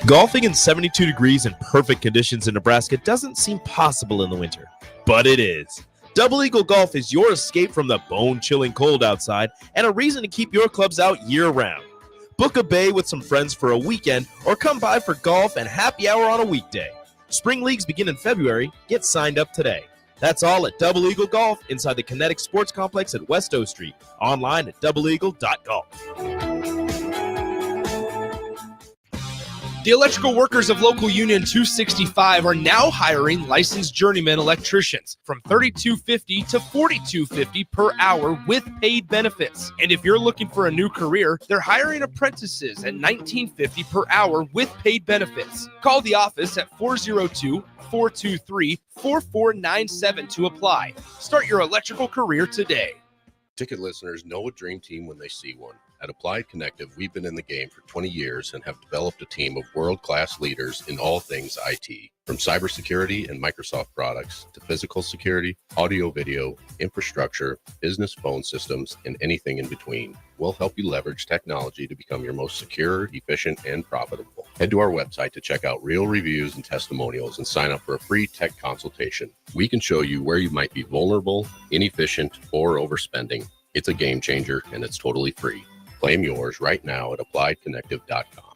Golfing in 72 degrees and perfect conditions in Nebraska doesn't seem possible in the winter, but it is. Double Eagle Golf is your escape from the bone-chilling cold outside and a reason to keep your clubs out year-round. Book a bay with some friends for a weekend or come by for golf and happy hour on a weekday. Spring leagues begin in February. Get signed up today. That's all at Double Eagle Golf inside the Kinetic Sports Complex at West O Street. Online at doubleeagle.golf. The electrical workers of Local Union 265 are now hiring licensed journeyman electricians from $32.50 to $42.50 per hour with paid benefits. And if you're looking for a new career, they're hiring apprentices at $19.50 per hour with paid benefits. Call the office at 402-423-4497 to apply. Start your electrical career today. Ticket listeners know a dream team when they see one. At Applied Connective, we've been in the game for 20 years and have developed a team of world-class leaders in all things IT. From cybersecurity and Microsoft products to physical security, audio-video, infrastructure, business phone systems, and anything in between. We'll help you leverage technology to become your most secure, efficient, and profitable. Head to our website to check out real reviews and testimonials and sign up for a free tech consultation. We can show you where you might be vulnerable, inefficient, or overspending. It's a game changer, and it's totally free. Claim yours right now at appliedconnective.com.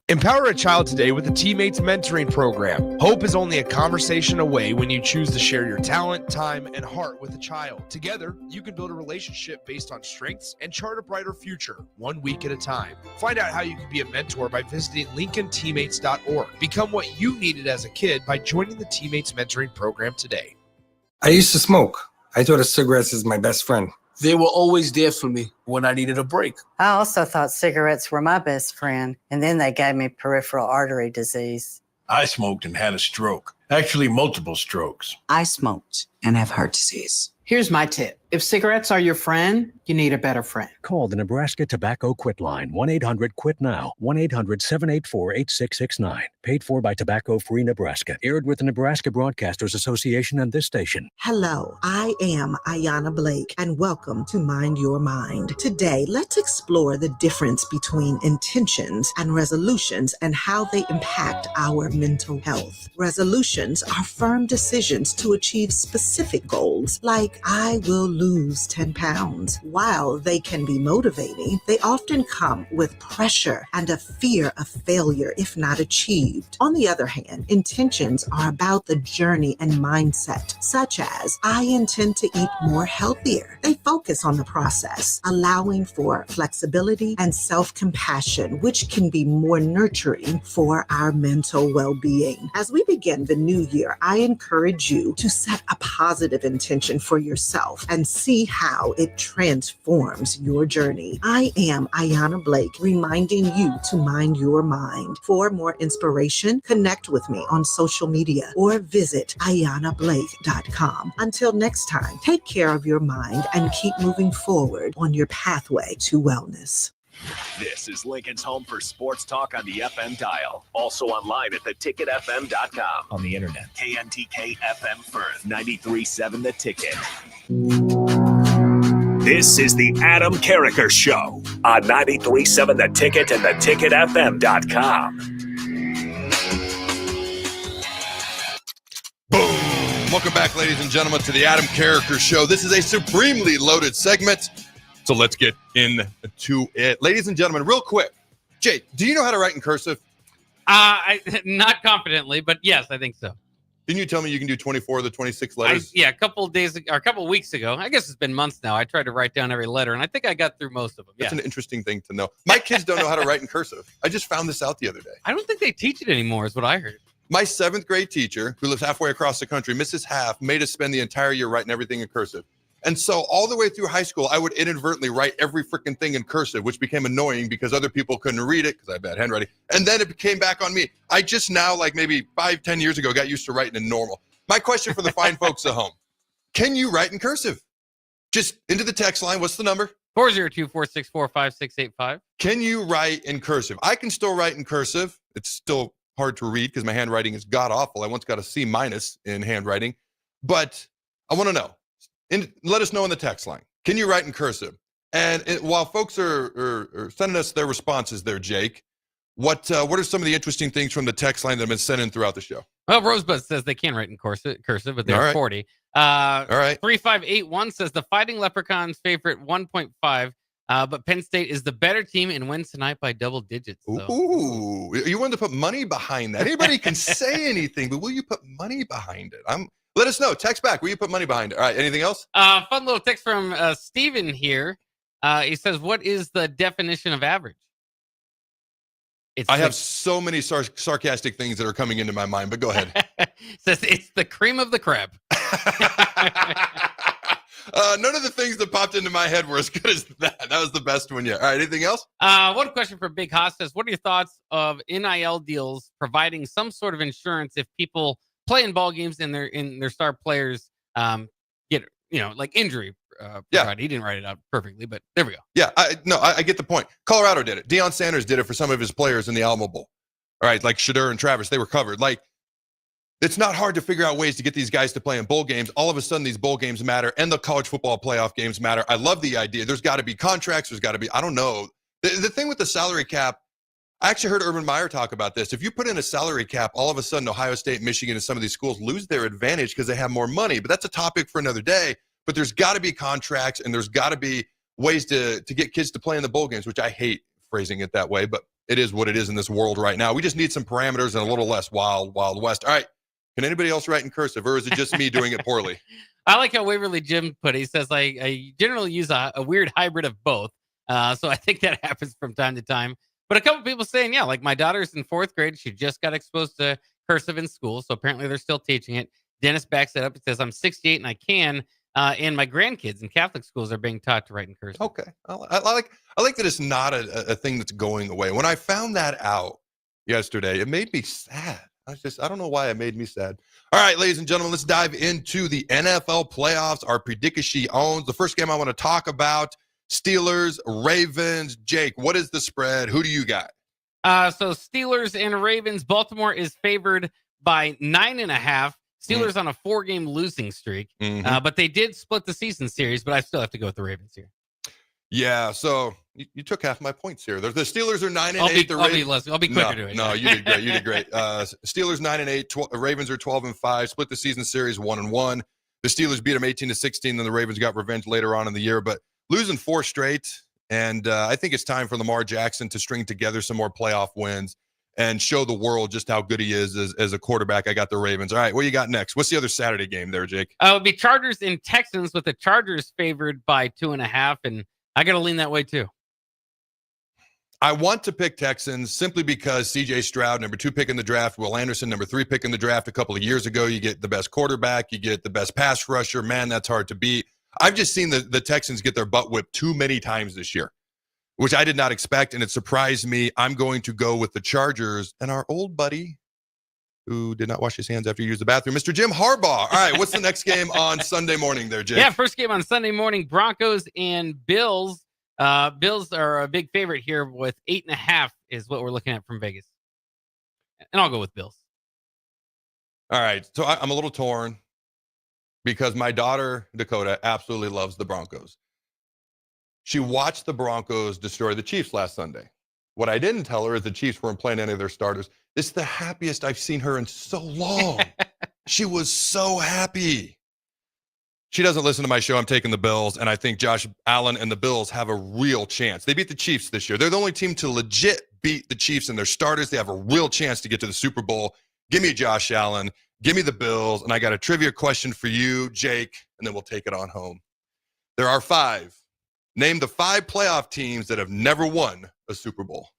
Empower a child today with the Teammates Mentoring Program. Hope is only a conversation away when you choose to share your talent, time, and heart with a child. Together, you can build a relationship based on strengths and chart a brighter future, 1 week at a time. Find out how you can be a mentor by visiting LincolnTeammates.org. Become what you needed as a kid by joining the Teammates Mentoring Program today. I used to smoke. I thought of cigarettes as my best friend. They were always there for me when I needed a break. I also thought cigarettes were my best friend, and then they gave me peripheral artery disease. I smoked and had a stroke. Actually, multiple strokes. I smoked and have heart disease. Here's my tip. If cigarettes are your friend, you need a better friend. Call the Nebraska Tobacco Quit Line, 1-800-QUIT-NOW, 1-800-784-8669. Paid for by Tobacco Free Nebraska. Aired with the Nebraska Broadcasters Association and this station. Hello, I am Ayanna Blake, and welcome to Mind Your Mind. Today, let's explore the difference between intentions and resolutions and how they impact our mental health. Resolutions are firm decisions to achieve specific goals, like I will lose 10 pounds. While they can be motivating, they often come with pressure and a fear of failure if not achieved. On the other hand, intentions are about the journey and mindset, such as, I intend to eat more healthier. They focus on the process, allowing for flexibility and self-compassion, which can be more nurturing for our mental well-being. As we begin the new year, I encourage you to set a positive intention for yourself and see how it transforms your journey. I am Ayanna Blake, reminding you to mind your mind. For more inspiration, connect with me on social media or visit AyannaBlake.com. Until next time, take care of your mind and keep moving forward on your pathway to wellness. This is Lincoln's home for sports talk on the FM dial. Also online at theticketfm.com. On the internet. KNTK FM Firth, 93.7 The Ticket. This is the Adam Carriker Show on 93.7 The Ticket and theticketfm.com. Boom! Welcome back, ladies and gentlemen, to the Adam Carriker Show. This is a supremely loaded segment, so let's get into it. Ladies and gentlemen, real quick, Jay, do you know how to write in cursive? Not confidently, but yes, I think so. Didn't you tell me you can do 24 of the 26 letters? A couple weeks ago, I guess it's been months now, I tried to write down every letter, and I think I got through most of them. That's an interesting thing to know. My kids don't know how to write in cursive. I just found this out the other day. I don't think they teach it anymore, is what I heard. My 7th grade teacher, who lives halfway across the country, Mrs. Half, made us spend the entire year writing everything in cursive. And so all the way through high school, I would inadvertently write every freaking thing in cursive, which became annoying because other people couldn't read it because I had bad handwriting. And then it came back on me. I just now, like maybe 5-10 years ago, got used to writing in normal. My question for the fine folks at home, can you write in cursive? Just into the text line. What's the number? 402-464-5685. Can you write in cursive? I can still write in cursive. It's still hard to read because my handwriting is god-awful. I once got a C- in handwriting. But I want to know. Let us know in the text line. Can you write in cursive? And while folks are sending us their responses there, Jake, what are some of the interesting things from the text line that have been sent in throughout the show? Well, Rosebud says they can write in cursive, but they're All right. 40. All right. 3581 says the Fighting Leprechauns favorite 1.5, but Penn State is the better team and wins tonight by double digits. So. Ooh, you wanted to put money behind that. Anybody can say anything, but will you put money behind it? Let us know. Text back. Will you put money behind it? All right. Anything else? Fun little text from Steven here. He says, what is the definition of average? I have so many sarcastic things that are coming into my mind, but go ahead. Says it's the cream of the crop. None of the things that popped into my head were as good as that. That was the best one yet. All right, anything else? One question for Big Haas says, what are your thoughts of NIL deals providing some sort of insurance if people play in ball games and their star players get, like injury provided? He didn't write it out perfectly, but there we go. Yeah, I get the point. Colorado did it. Deion Sanders did it for some of his players in the Alamo Bowl. All right, like Shadur and Travis, they were covered. Like, it's not hard to figure out ways to get these guys to play in bowl games. All of a sudden, these bowl games matter, and the college football playoff games matter. I love the idea. There's got to be contracts. There's got to be, I don't know. The thing with the salary cap, I actually heard Urban Meyer talk about this. If you put in a salary cap, all of a sudden, Ohio State, Michigan, and some of these schools lose their advantage because they have more money. But that's a topic for another day. But there's got to be contracts, and there's got to be ways to get kids to play in the bowl games, which I hate phrasing it that way. But it is what it is in this world right now. We just need some parameters and a little less wild west. All right. Can anybody else write in cursive, or is it just me doing it poorly? I like how Waverly Jim put it. He says, I generally use a weird hybrid of both. So I think that happens from time to time. But a couple people saying, yeah, like my daughter's in 4th grade. She just got exposed to cursive in school. So apparently they're still teaching it. Dennis backs it up. It says, I'm 68 and I can. And my grandkids in Catholic schools are being taught to write in cursive. Okay. I like that it's not a thing that's going away. When I found that out yesterday, it made me sad. I don't know why it made me sad. All right, ladies and gentlemen, let's dive into the NFL playoffs. Our Predicacy owns. The first game I want to talk about, Steelers, Ravens. Jake, what is the spread? Who do you got? So Steelers and Ravens. Baltimore is favored by 9.5. Steelers on a 4-game losing streak. But they did split the season series, but I still have to go with the Ravens here. Yeah, so you took half my points here. The Steelers are 9-8. I'll be quicker to it. No, you did great. You did great. Steelers 9-8. Ravens are 12-5. Split the season series 1-1. The Steelers beat them 18-16. Then the Ravens got revenge later on in the year, but losing 4 straight. And I think it's time for Lamar Jackson to string together some more playoff wins and show the world just how good he is as a quarterback. I got the Ravens. All right, what you got next? What's the other Saturday game there, Jake? It would be Chargers and Texans, with the Chargers favored by 2.5, and I got to lean that way too. I want to pick Texans simply because C.J. Stroud, number 2 pick in the draft, Will Anderson, number 3 pick in the draft a couple of years ago. You get the best quarterback, you get the best pass rusher. Man, that's hard to beat. I've just seen the Texans get their butt whipped too many times this year, which I did not expect, and it surprised me. I'm going to go with the Chargers and our old buddy who did not wash his hands after he used the bathroom, Mr. Jim Harbaugh. All right, what's the next game on Sunday morning there, Jake? Yeah, first game on Sunday morning, Broncos and Bills. Bills are a big favorite here with 8.5 is what we're looking at from Vegas. And I'll go with Bills. All right, so I'm a little torn because my daughter, Dakota, absolutely loves the Broncos. She watched the Broncos destroy the Chiefs last Sunday. What I didn't tell her is the Chiefs weren't playing any of their starters. It's the happiest I've seen her in so long. She was so happy. She doesn't listen to my show. I'm taking the Bills, and I think Josh Allen and the Bills have a real chance. They beat the Chiefs this year. They're the only team to legit beat the Chiefs and their starters. They have a real chance to get to the Super Bowl. Give me Josh Allen. Give me the Bills. And I got a trivia question for you, Jake, and then we'll take it on home. There are 5. Name the 5 playoff teams that have never won a Super Bowl.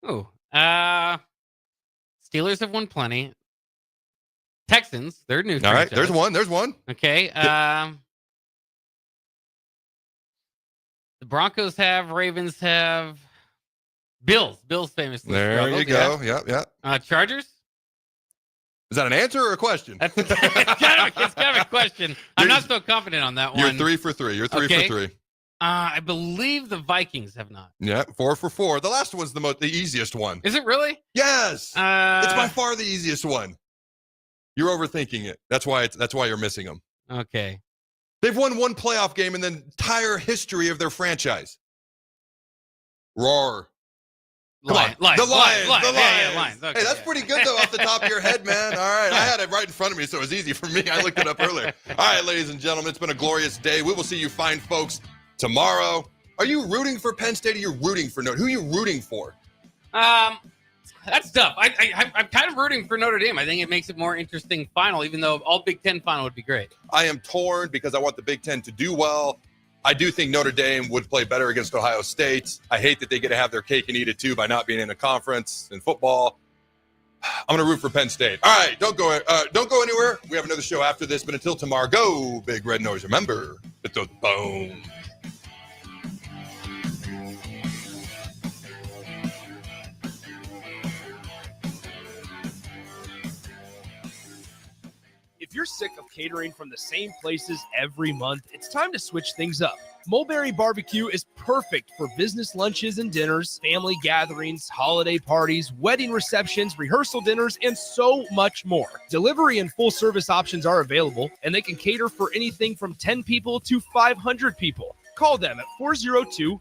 Oh, Steelers have won plenty. Texans, they're new. All right, there's one. Okay. The Broncos have, Ravens have, Bills famously. There you go. Yep. Chargers? Is that an answer or a question? It's kind of a question. I'm not so confident on that one. You're 3 for 3. You're 3 for 3. I believe the Vikings have not. Yeah, 4 for 4. The last one's the easiest one. Is it really? Yes. It's by far the easiest one. You're overthinking it. That's why you're missing them. Okay. They've won 1 playoff game in the entire history of their franchise. Roar. Come on. The Lions. Okay, hey, that's pretty good, though, off the top of your head, man. All right. I had it right in front of me, so it was easy for me. I looked it up earlier. All right, ladies and gentlemen, it's been a glorious day. We will see you fine folks tomorrow. Are you rooting for Penn State or you're rooting for Notre Dame? Who are you rooting for? That's tough. I'm kind of rooting for Notre Dame. I think it makes it more interesting final, even though all Big Ten final would be great. I am torn because I want the Big Ten to do well. I do think Notre Dame would play better against Ohio State. I hate that they get to have their cake and eat it too by not being in a conference in football. I'm going to root for Penn State. All right, don't go anywhere. We have another show after this, but until tomorrow, go Big Red Nose. Remember, hit those bones. If you're sick of catering from the same places every month, it's time to switch things up. Mulberry Barbecue is perfect for business lunches and dinners, family gatherings, holiday parties, wedding receptions, rehearsal dinners, and so much more. Delivery and full service options are available, and they can cater for anything from 10 people to 500 people. Call them at 402